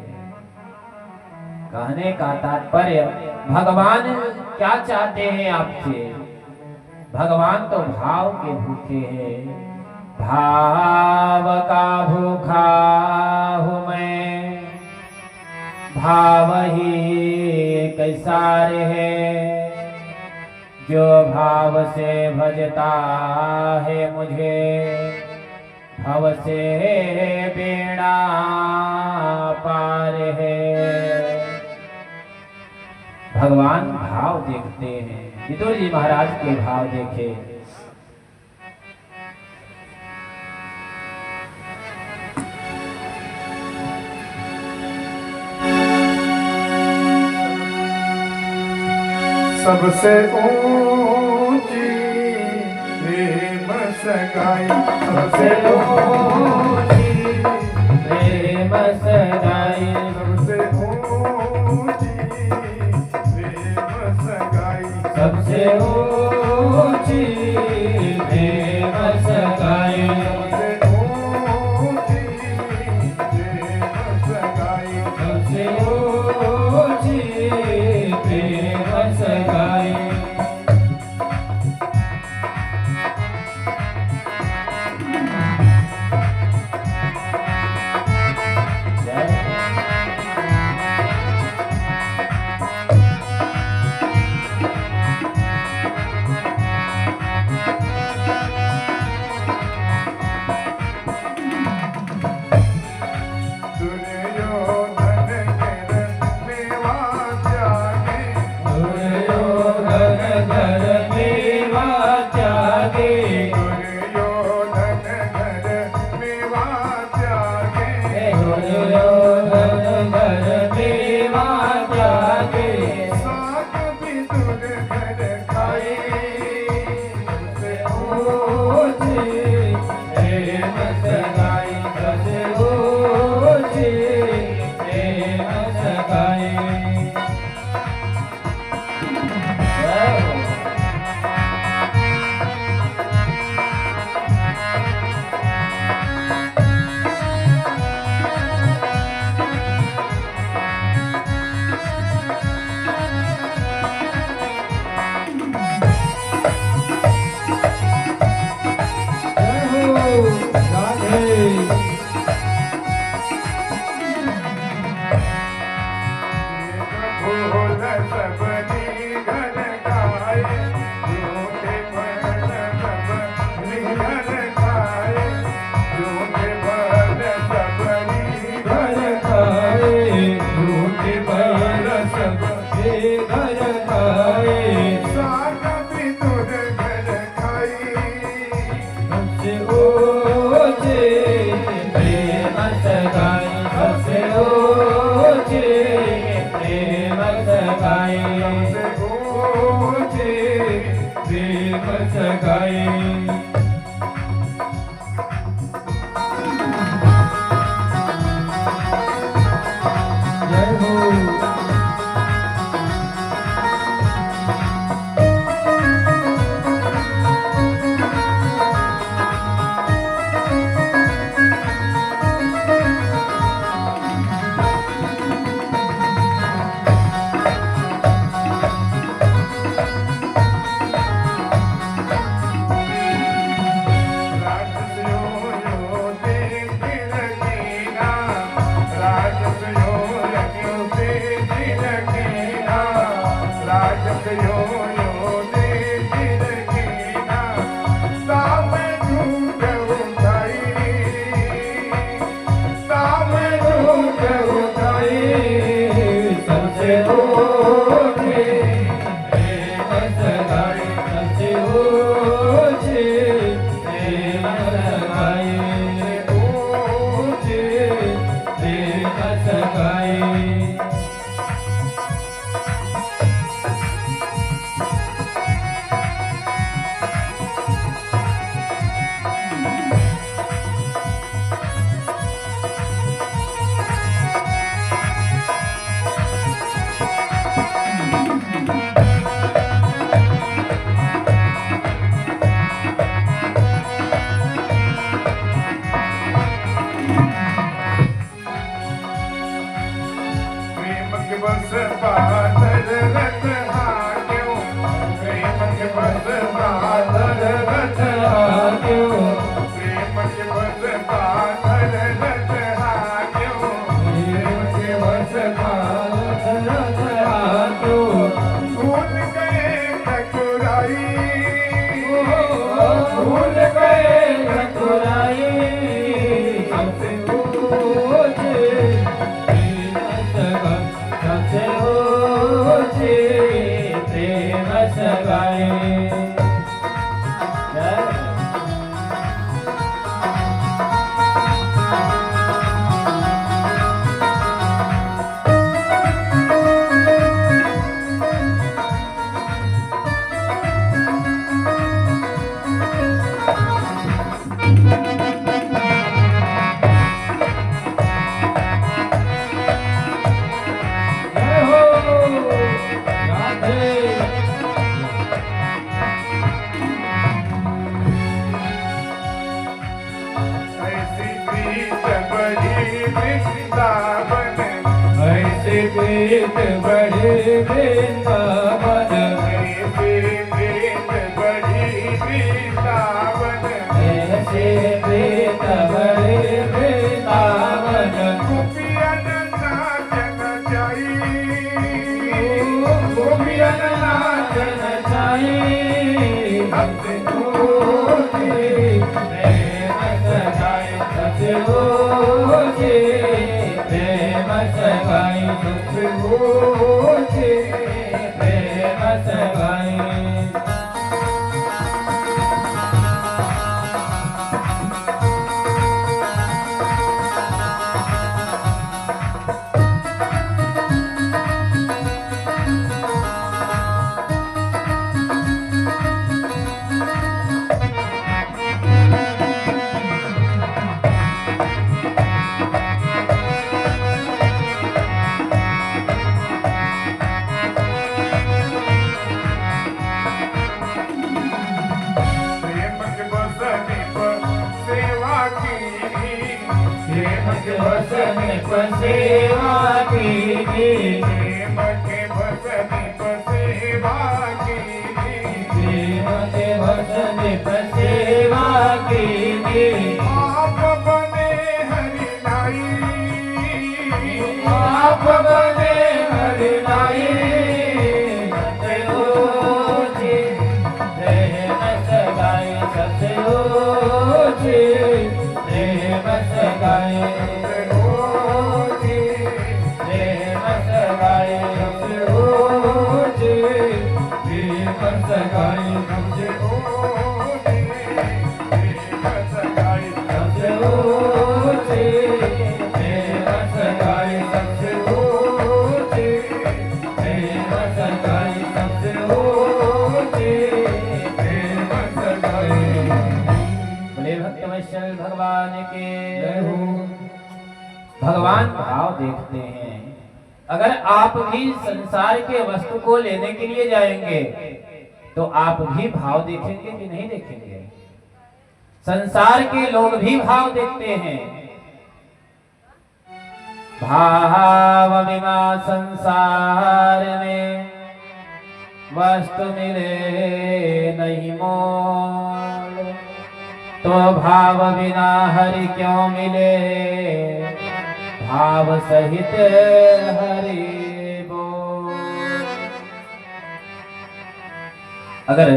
कहने का तात्पर्य भगवान क्या चाहते हैं आपसे? भगवान तो भाव के भूखे हैं। भाव का भूखा हूँ मैं, भाव ही कैसार है, जो भाव से भजता है मुझे, भव से बेड़ा पार है। भगवान भाव देखते हैं। विदुर जी महाराज के भाव देखे। सबसे ऊंची प्रेम सगाई, सबसे ऊंची प्रेम सगाई, सबसे ऊंची प्रेम सगाई, सबसे ऊंची प्रेम सगाई, सबसे ऊंची प्रेम सगाई, सबसे ऊंची प्रेम सगाई। खाए झूठे फल सब निगर खाए झूठे फल सब निगर खाए झूठे फल सब घर खाए साग विदुर घर खाई सबसे ऊंचे प्रेम सगाई सबसे ऊंचे प्रेम सगाई सबसे ऊंचे प्रेम सगाई जय हो सबसे ऊंचे प्रेम सगाई सबसे ऊंचे प्रेम सगाई ऊंचे प्रेम सगाई प्रेम के बस बादल रथ हाक्यों प्रेम के बस बादल रथ हाक्यों प्रेम के बस बादल रथ हाक्यों प्रेम के बस बादल रथ हाक्यों भूल गए ठकुराई भूल गए ठकुराई सबसे ऊंचे प्रेम सगाई सबसे ऊंचे प्रेम सगाई जय हो राधे ऐसी प्रीत बड़ी वृंदावन ऐसे प्रीत बड़े वृंदावन ऐसी प्रीत बड़ी वृंदावन ऐसे प्रीत बड़े वृंदावन गोपियन नाचन जाई गोपियन नाचन चाही सबसे ऊंचे प्रेम सगाई सबसे ऊंचे प्रेम सगाई सबसे ऊंचे प्रेम सगाई प्रेम के बसने पर सेवा की प्रेम के बसने पर सेवा कीजिए प्रेम के बसने पर सेवा की प्रेम के बसने पर सेवा कीजिए आप बने हरि नाई आप बने हरि नाई सबसे ऊंचे सगाई सबसे ऊंची, प्रेम सगाई सबसे ऊंची, प्रेम सगाई सबसे ऊंची, प्रेम सगाई सबसे ऊंची, प्रेम सगाई। बोले भक्तवत्सल भगवान के जय हो। भगवान भाव देखते हैं। अगर आप भी संसार के वस्तु को लेने के लिए जाएंगे तो आप भी भाव देखेंगे कि नहीं देखेंगे? संसार के लोग भी भाव देखते हैं। भाव बिना संसार में वस्तु मिले नहीं मोल, तो भाव बिना हरि क्यों मिले, भाव सहित हरि बोल। अगर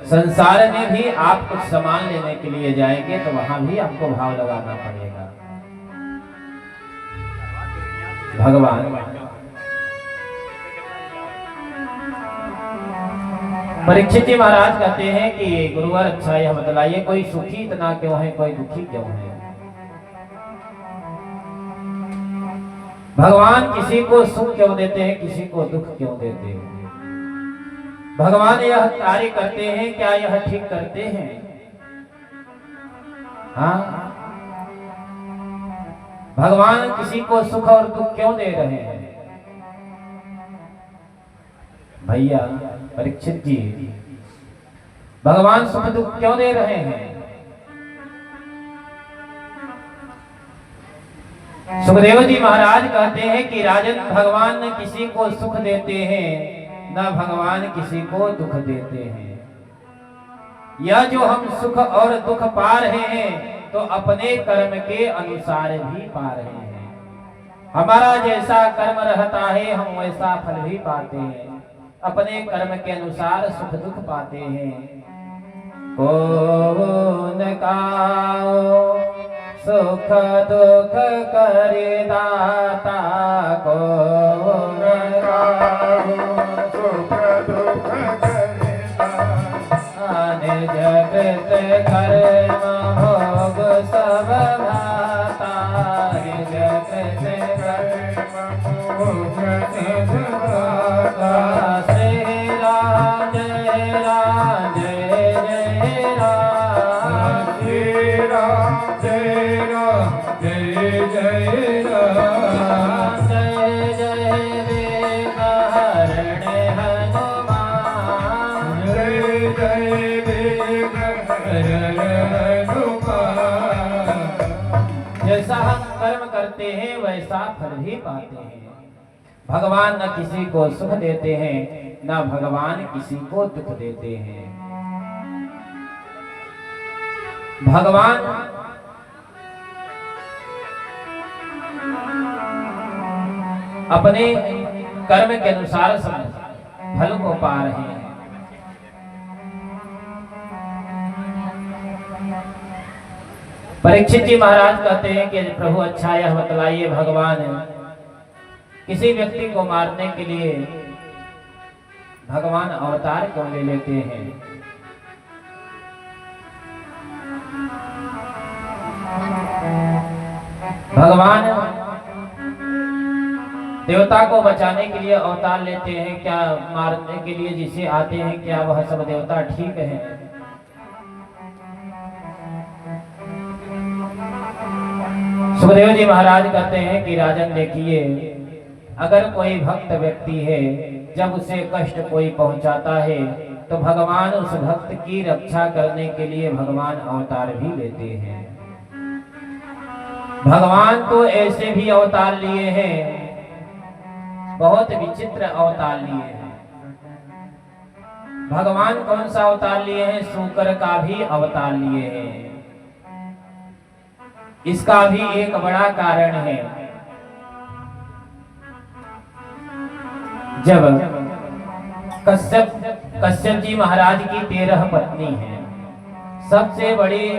संसार में भी आप कुछ सामान लेने के लिए जाएंगे तो वहां भी आपको भाव लगाना पड़ेगा। भगवान परीक्षित जी महाराज कहते हैं कि गुरुवर अच्छा यह बतलाइए, कोई सुखी इतना क्यों है, कोई दुखी क्यों है? भगवान किसी को सुख क्यों देते हैं, किसी को दुख क्यों देते हैं? भगवान यह कार्य करते हैं, क्या यह ठीक करते हैं? हाँ, भगवान किसी को सुख और दुख क्यों दे रहे हैं? भैया परीक्षित जी, भगवान सुख दुख क्यों दे रहे हैं? सुखदेव जी महाराज कहते हैं कि राजन, भगवान न किसी को सुख देते हैं, न भगवान किसी को दुख देते हैं। यह जो हम सुख और दुख पा रहे हैं तो अपने कर्म के अनुसार भी पा रहे हैं। हमारा जैसा कर्म रहता है हम वैसा फल भी पाते हैं, अपने कर्म के अनुसार सुख दुख पाते हैं। कौन का सुख दुख करे दाता, कौन का सुख दुख करे दाता, जगत कर्म भोग सब भाता, जगत कर्म भोग सब भाता। श्री राम जय राम जय जय राम, श्री राम जय राम जय जय राम, जय जय वेग हरण हनुमान, जय जय वेग हरण हनुमान। जैसा हम कर्म करते हैं वैसा फल भी पाते हैं। भगवान न किसी को सुख देते हैं, न भगवान किसी को दुख देते हैं। भगवान अपने कर्म के अनुसार फल को पा रहे हैं। परीक्षित जी महाराज कहते हैं कि प्रभु अच्छा यह बतलाइए, भगवान किसी व्यक्ति को मारने के लिए भगवान अवतार क्यों ले लेते हैं? भगवान देवता को बचाने के लिए अवतार लेते हैं, क्या मारने के लिए जिसे आते हैं क्या वह सब देवता ठीक है? सुखदेव जी महाराज कहते हैं कि राजन देखिए, अगर कोई भक्त व्यक्ति है, जब उसे कष्ट कोई पहुंचाता है तो भगवान उस भक्त की रक्षा करने के लिए भगवान अवतार भी लेते हैं। भगवान तो ऐसे भी अवतार लिए हैं, बहुत विचित्र अवतार लिए हैं। भगवान कौन सा अवतार लिए हैं? शूकर का भी अवतार लिए हैं। इसका भी एक बड़ा कारण है। जब कश्यप जी महाराज की 13 पत्नी हैं, सबसे बड़ी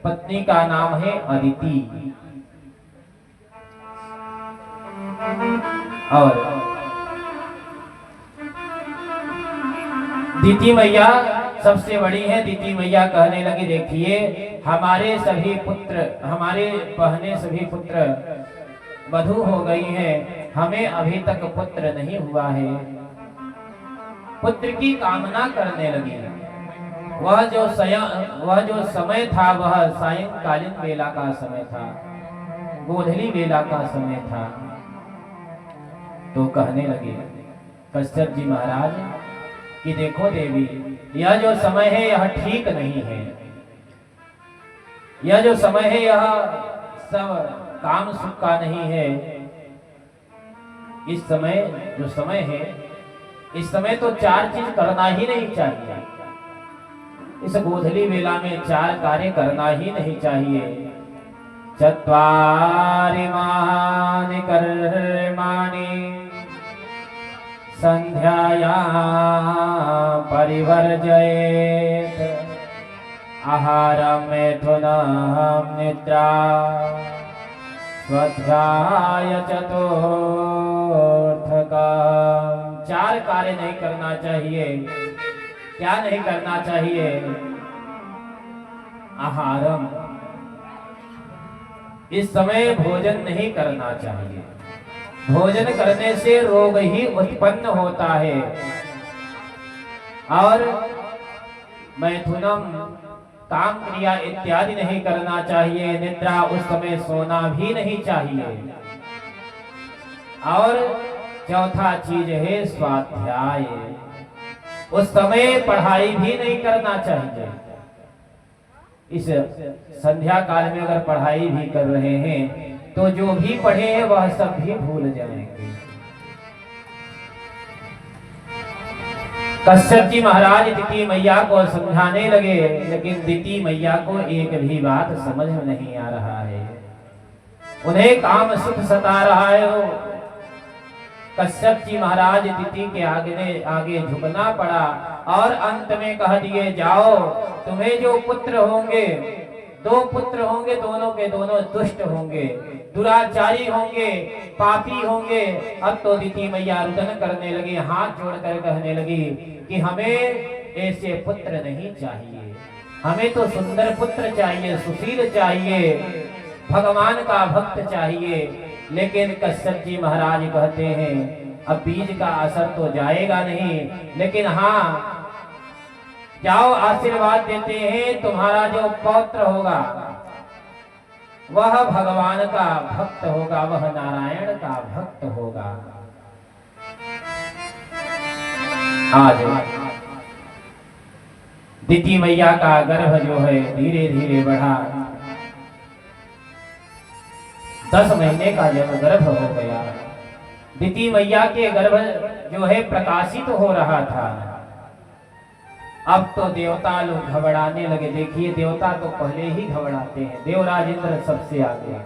पत्नी का नाम है अदिति, और दीति मैया सबसे बड़ी है। दीति मैया कहने लगी, देखिए हमारे सभी पुत्र, हमारे बहनें सभी पुत्र वधू हो गई हैं, हमें अभी तक पुत्र नहीं हुआ है। पुत्र की कामना करने लगी। वह जो समय था वह सायंकालीन वेला का समय था, गोधली वेला का समय था। तो कहने लगे कश्यप जी महाराज कि देखो देवी, यह जो समय है यह ठीक नहीं है। यह जो समय है यह सब काम सुख का नहीं है। इस समय जो समय है, इस समय तो चार चीज करना ही नहीं चाहिए। इस गोधली वेला में चार कार्य करना ही नहीं चाहिए। चत्वारि महानि कर्माणि संध्यायां परिवर्जयेत्। आहारं मैथुनं निद्रा स्वाध्याय चतुर्थकम्। चार कार्य नहीं करना चाहिए। क्या नहीं करना चाहिए? आहारम, इस समय भोजन नहीं करना चाहिए। भोजन करने से रोग ही उत्पन्न होता है। और मैथुनम, काम क्रिया इत्यादि नहीं करना चाहिए। निद्रा, उस समय सोना भी नहीं चाहिए। और चौथा चीज है स्वाध्याय, उस समय पढ़ाई भी नहीं करना चाहिए। इस संध्या काल में अगर पढ़ाई भी कर रहे हैं तो जो भी पढ़े हैं वह सब भी भूल जाएंगे। कश्यप जी महाराज दीति मैया को समझाने लगे, लेकिन दीति मैया को एक भी बात समझ में नहीं आ रहा है। उन्हें काम सुख सता रहा है। कश्यप जी महाराज दीति के आगे झुकना पड़ा और अंत में कह दिए, जाओ, तुम्हें जो पुत्र होंगे, दो पुत्र होंगे, दोनों के दोनों दुष्ट होंगे, दुराचारी होंगे, पापी होंगे। अब तो दीति मैया रुदन करने लगी, हाथ जोड़कर कहने लगी कि हमें ऐसे पुत्र नहीं चाहिए। हमें तो सुंदर पुत्र चाहिए, सुशील चाहिए, भगवान का भक्त चाहिए। लेकिन कश्यप जी महाराज कहते हैं, अब बीज का असर तो जाएगा नहीं, लेकिन हाँ, जाओ, आशीर्वाद देते हैं, तुम्हारा जो पौत्र होगा वह भगवान का भक्त होगा, वह नारायण का भक्त होगा। आज दीति मैया का गर्भ जो है धीरे धीरे बढ़ा। 10 महीने का जब गर्भ हो गया, दीति मैया के गर्भ जो है प्रकाशित हो रहा था। अब तो देवता लोग घबराने लगे। देखिए, देवता तो पहले ही घबराते हैं। देवराज इंद्र सबसे आगे,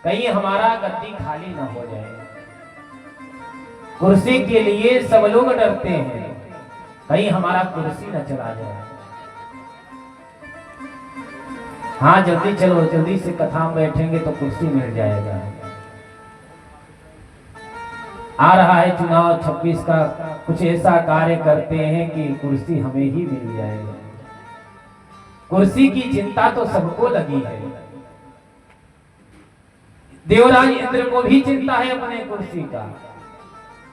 कहीं हमारा गद्दी खाली ना हो जाए। कुर्सी के लिए सब लोग डरते हैं, कहीं हमारा कुर्सी न चला जाए। हाँ, जल्दी चलो, जल्दी से कथा में बैठेंगे तो कुर्सी मिल जाएगा। आ रहा है चुनाव 26 का, कुछ ऐसा कार्य करते हैं कि कुर्सी हमें ही मिल जाएगा। कुर्सी की चिंता तो सबको लगी है। देवराज इंद्र को भी चिंता है अपने कुर्सी का।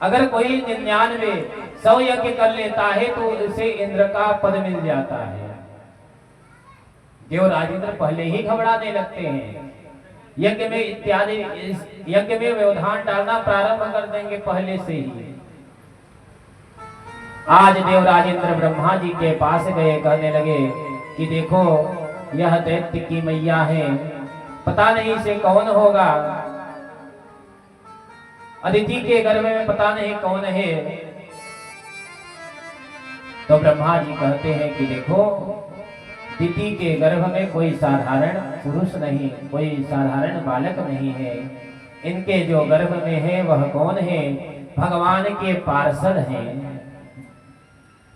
अगर कोई 99 100 यज्ञ कर लेता है तो उसे इंद्र का पद मिल जाता है। देवराज इंद्र पहले ही घबराने लगते हैं। यज्ञ में इत्यादि, यज्ञ में व्यवधान डालना प्रारंभ कर देंगे पहले से ही। आज देवराज इंद्र ब्रह्मा जी के पास गए, कहने लगे कि देखो, यह दैत्य की मैया है, पता नहीं इसे कौन होगा। अदिति के गर्भ में पता नहीं कौन है। तो ब्रह्मा जी कहते हैं कि देखो, दीति के गर्भ में कोई साधारण पुरुष नहीं, कोई साधारण बालक नहीं है। इनके जो गर्भ में है वह कौन है? भगवान के पार्षद हैं,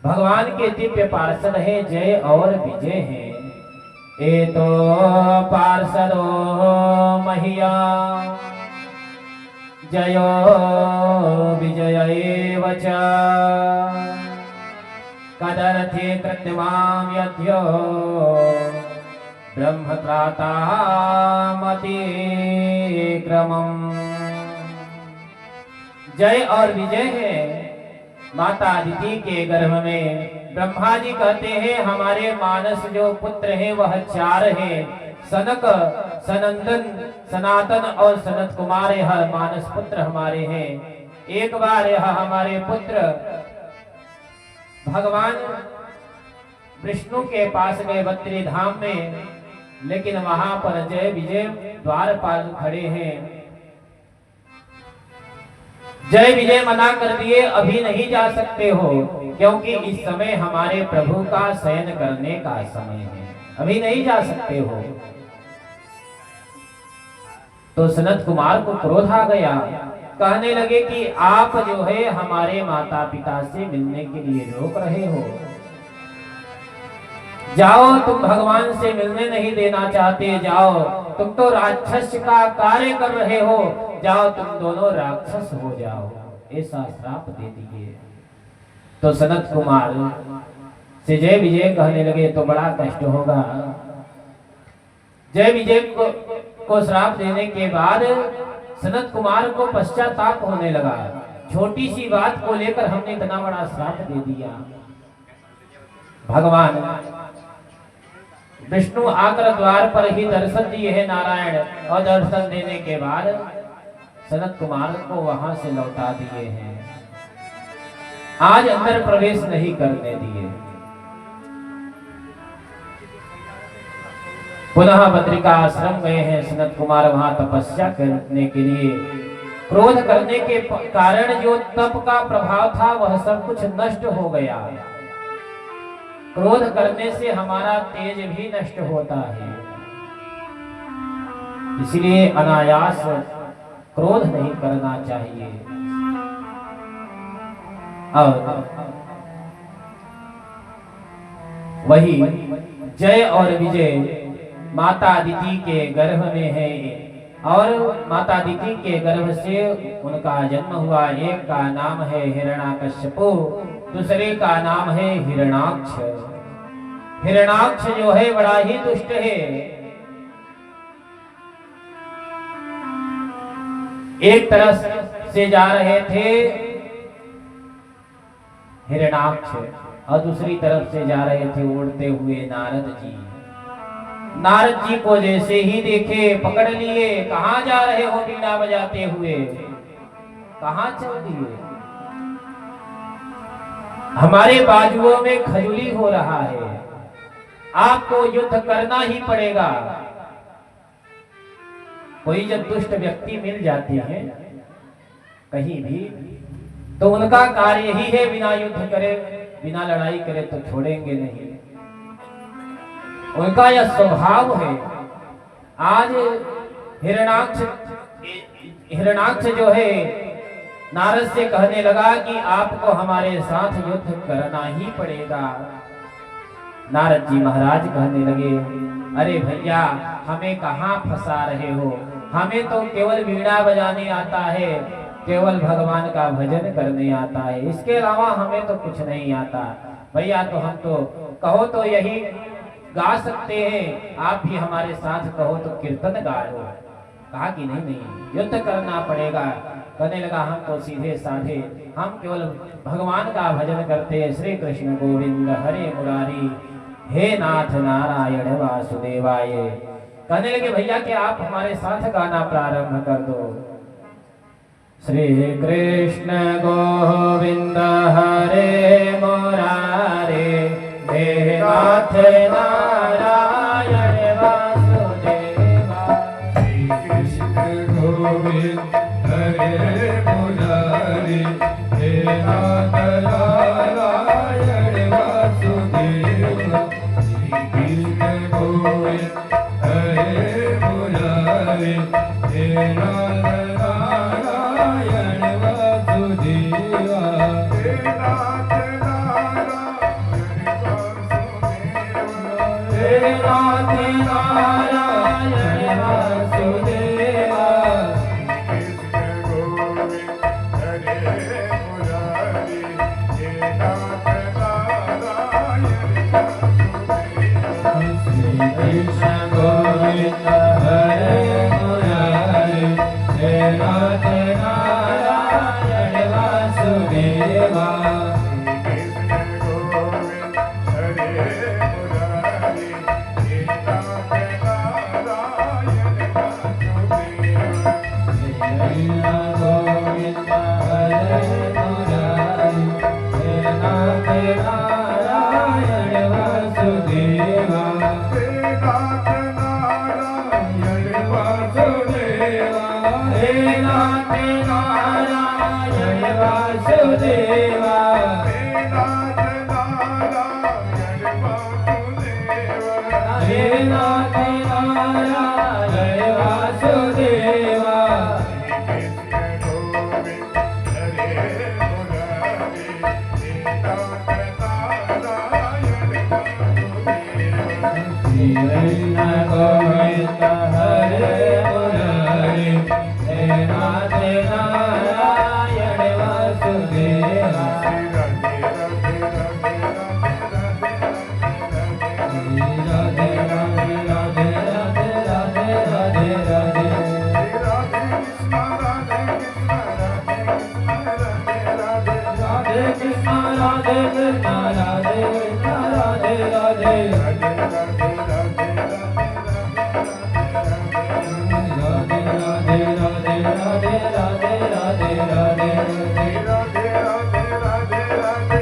भगवान के दिव्य पार्षद है, जय और विजय है। ए तो पार्षदो महिया जयो विजय एव च कदर्थे कृत्रिमां यद्यो ब्रह्मत्रातामतिक्रमम्। जय और विजय है माता अदिति के गर्भ में। ब्रह्मा जी कहते हैं हमारे मानस जो पुत्र हैं वह 4 हैं। सनक, सनंदन, सनातन और सनत कुमार यह मानस पुत्र हमारे हैं। एक बार यह हमारे पुत्र भगवान विष्णु के पास गए बद्री धाम में, लेकिन वहां पर जय विजय द्वारपाल खड़े हैं। जय विजय मना कर दिए, अभी नहीं जा सकते हो क्योंकि इस समय हमारे प्रभु का शयन करने का समय है, अभी नहीं जा सकते हो। तो सनत कुमार को क्रोध आ गया, कहने लगे कि आप जो है हमारे माता पिता से मिलने के लिए रोक रहे हो। जाओ, तुम भगवान से मिलने नहीं देना चाहते, जाओ। तुम तो राक्षस का कार्य कर रहे हो, जाओ तुम दोनों राक्षस हो जाओ, ऐसा श्राप दे दिए। तो सनत कुमार से जय विजय कहने लगे तो बड़ा कष्ट होगा। जय विजय को श्राप देने के बाद सनत कुमार को पश्चाताप होने लगा। छोटी सी बात को लेकर हमने इतना बड़ा श्राप दे दिया। भगवान विष्णु आकर द्वार पर ही दर्शन दिए हैं नारायण, और दर्शन देने के बाद सनत कुमार को वहां से लौटा दिए हैं, आज अंदर प्रवेश नहीं करने दिए। पुनः बद्रिका आश्रम गए हैं सनत कुमार, वहां तपस्या करने के लिए। क्रोध करने के कारण जो तप का प्रभाव था वह सब कुछ नष्ट हो गया। क्रोध करने से हमारा तेज भी नष्ट होता है, इसलिए अनायास क्रोध नहीं करना चाहिए। और वही जय और विजय माता अदिति के गर्भ में है, और माता अदिति के गर्भ से उनका जन्म हुआ। एक का नाम है हिरण्याकश्यपु, दूसरे का नाम है हिरण्याक्ष। हिरण्याक्ष जो है बड़ा ही दुष्ट है। एक तरफ से जा रहे थे हिरण्याक्ष और दूसरी तरफ से जा रहे थे उड़ते हुए नारद जी। नारद जी को जैसे ही देखे पकड़ लिए, कहां जा रहे हो बीड़ा बजाते हुए, कहां चल दिए? हमारे बाजुओं में खजुली हो रहा है, आपको युद्ध करना ही पड़ेगा। कोई जब दुष्ट व्यक्ति मिल जाते हैं कहीं भी, तो उनका कार्य ही है बिना युद्ध करे, बिना लड़ाई करे तो छोड़ेंगे नहीं। उनका यह स्वभाव है। आज हिरण्याक्ष जो है नारद से कहने लगा कि आपको हमारे साथ युद्ध करना ही पड़ेगा। नारद जी महाराज कहने लगे, अरे भैया हमें कहाँ फंसा रहे हो, हमें तो केवल वीणा बजाने आता है, केवल भगवान का भजन करने आता है, इसके अलावा हमें तो कुछ नहीं आता। भैया तो हम तो कहो तो यही गा सकते हैं, आप भी हमारे साथ कहो तो कीर्तन गा लो। कहा कि नहीं नहीं युद्ध करना पड़ेगा। कहने लगा हम तो सीधे साधे, हम केवल भगवान का भजन करते हैं, श्री कृष्ण गोविंद हरे मुरारी, हे नाथ नारायण वासुदेवाय। कहने लगे भैया कि आप हमारे साथ गाना प्रारंभ कर दो। श्री कृष्ण गोविंद हरे मुरारे, हे नाथ नारायण वासुदेवा। श्री कृष्ण गोविंद हरे मुरारी, हे नाथ नारायण वासुदेवा। श्री कृष्ण गोविंद हरे मुरारी, हे नाथ नारायण वासुदेवा। हे नाथ नाथ नारायण वासुदेवा। कृष्ण गोविंद हरे मुरारी, हे नाथ नारायण श्री कृष्ण गोविंद हरे मुरारी हे नाथ नारायण वासुदेवा गोविंद हरे मुरारी हे नाथ नारायण वासुदेवा हे नाथ नारायण वासुदेवा हे नाथ नारायण वासुदेवा हे नाथ नारायण वासुदेवा हे नाथ नारायण वासुदेवा श्री कृष्ण गोविंद हरे मुरारी हे नाथ नारायण वासुदेवा राधे राधे राधे राधे राधे राधे राधे राधे कृष्ण राधे कृष्ण राधे कृष्ण राधे राधे राधे राधे राधे राधे राधे राधे राधे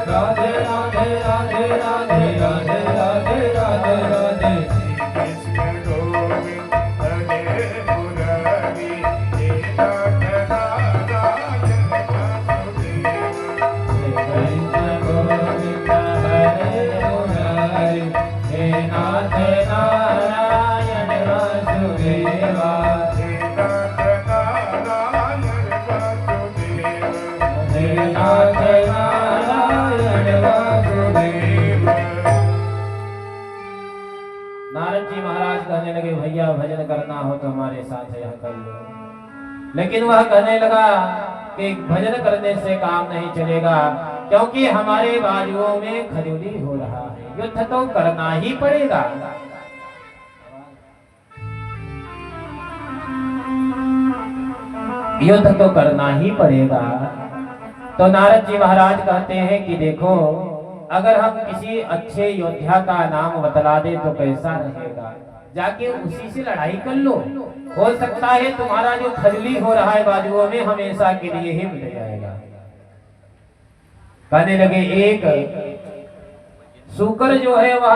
राधे राधे राधे राधे राधे राधे राधे गोविंद हरे मुरारी हे नाथ नारायण वासुदेवा हे नाथ नारायण वासुदेवा। नारद जी महाराज कहने लगे भैया भजन करना हो तो हमारे साथ यह कर लो, लेकिन वह कहने लगा कि भजन करने से काम नहीं चलेगा क्योंकि हमारे बाजुओं में खजूरी हो रहा है, युद्ध तो करना ही पड़ेगा। युद्ध तो करना ही पड़ेगा। तो नारद जी महाराज कहते हैं कि देखो अगर हम किसी अच्छे योद्धा का नाम बतला दे तो कैसा रहेगा, जाके उसी से लड़ाई कर लो, हो सकता है तुम्हारा जो खजली हो रहा है बाजुओं में हमेशा के लिए ही मिट जाएगा। कहने लगे एक सूकर जो है वह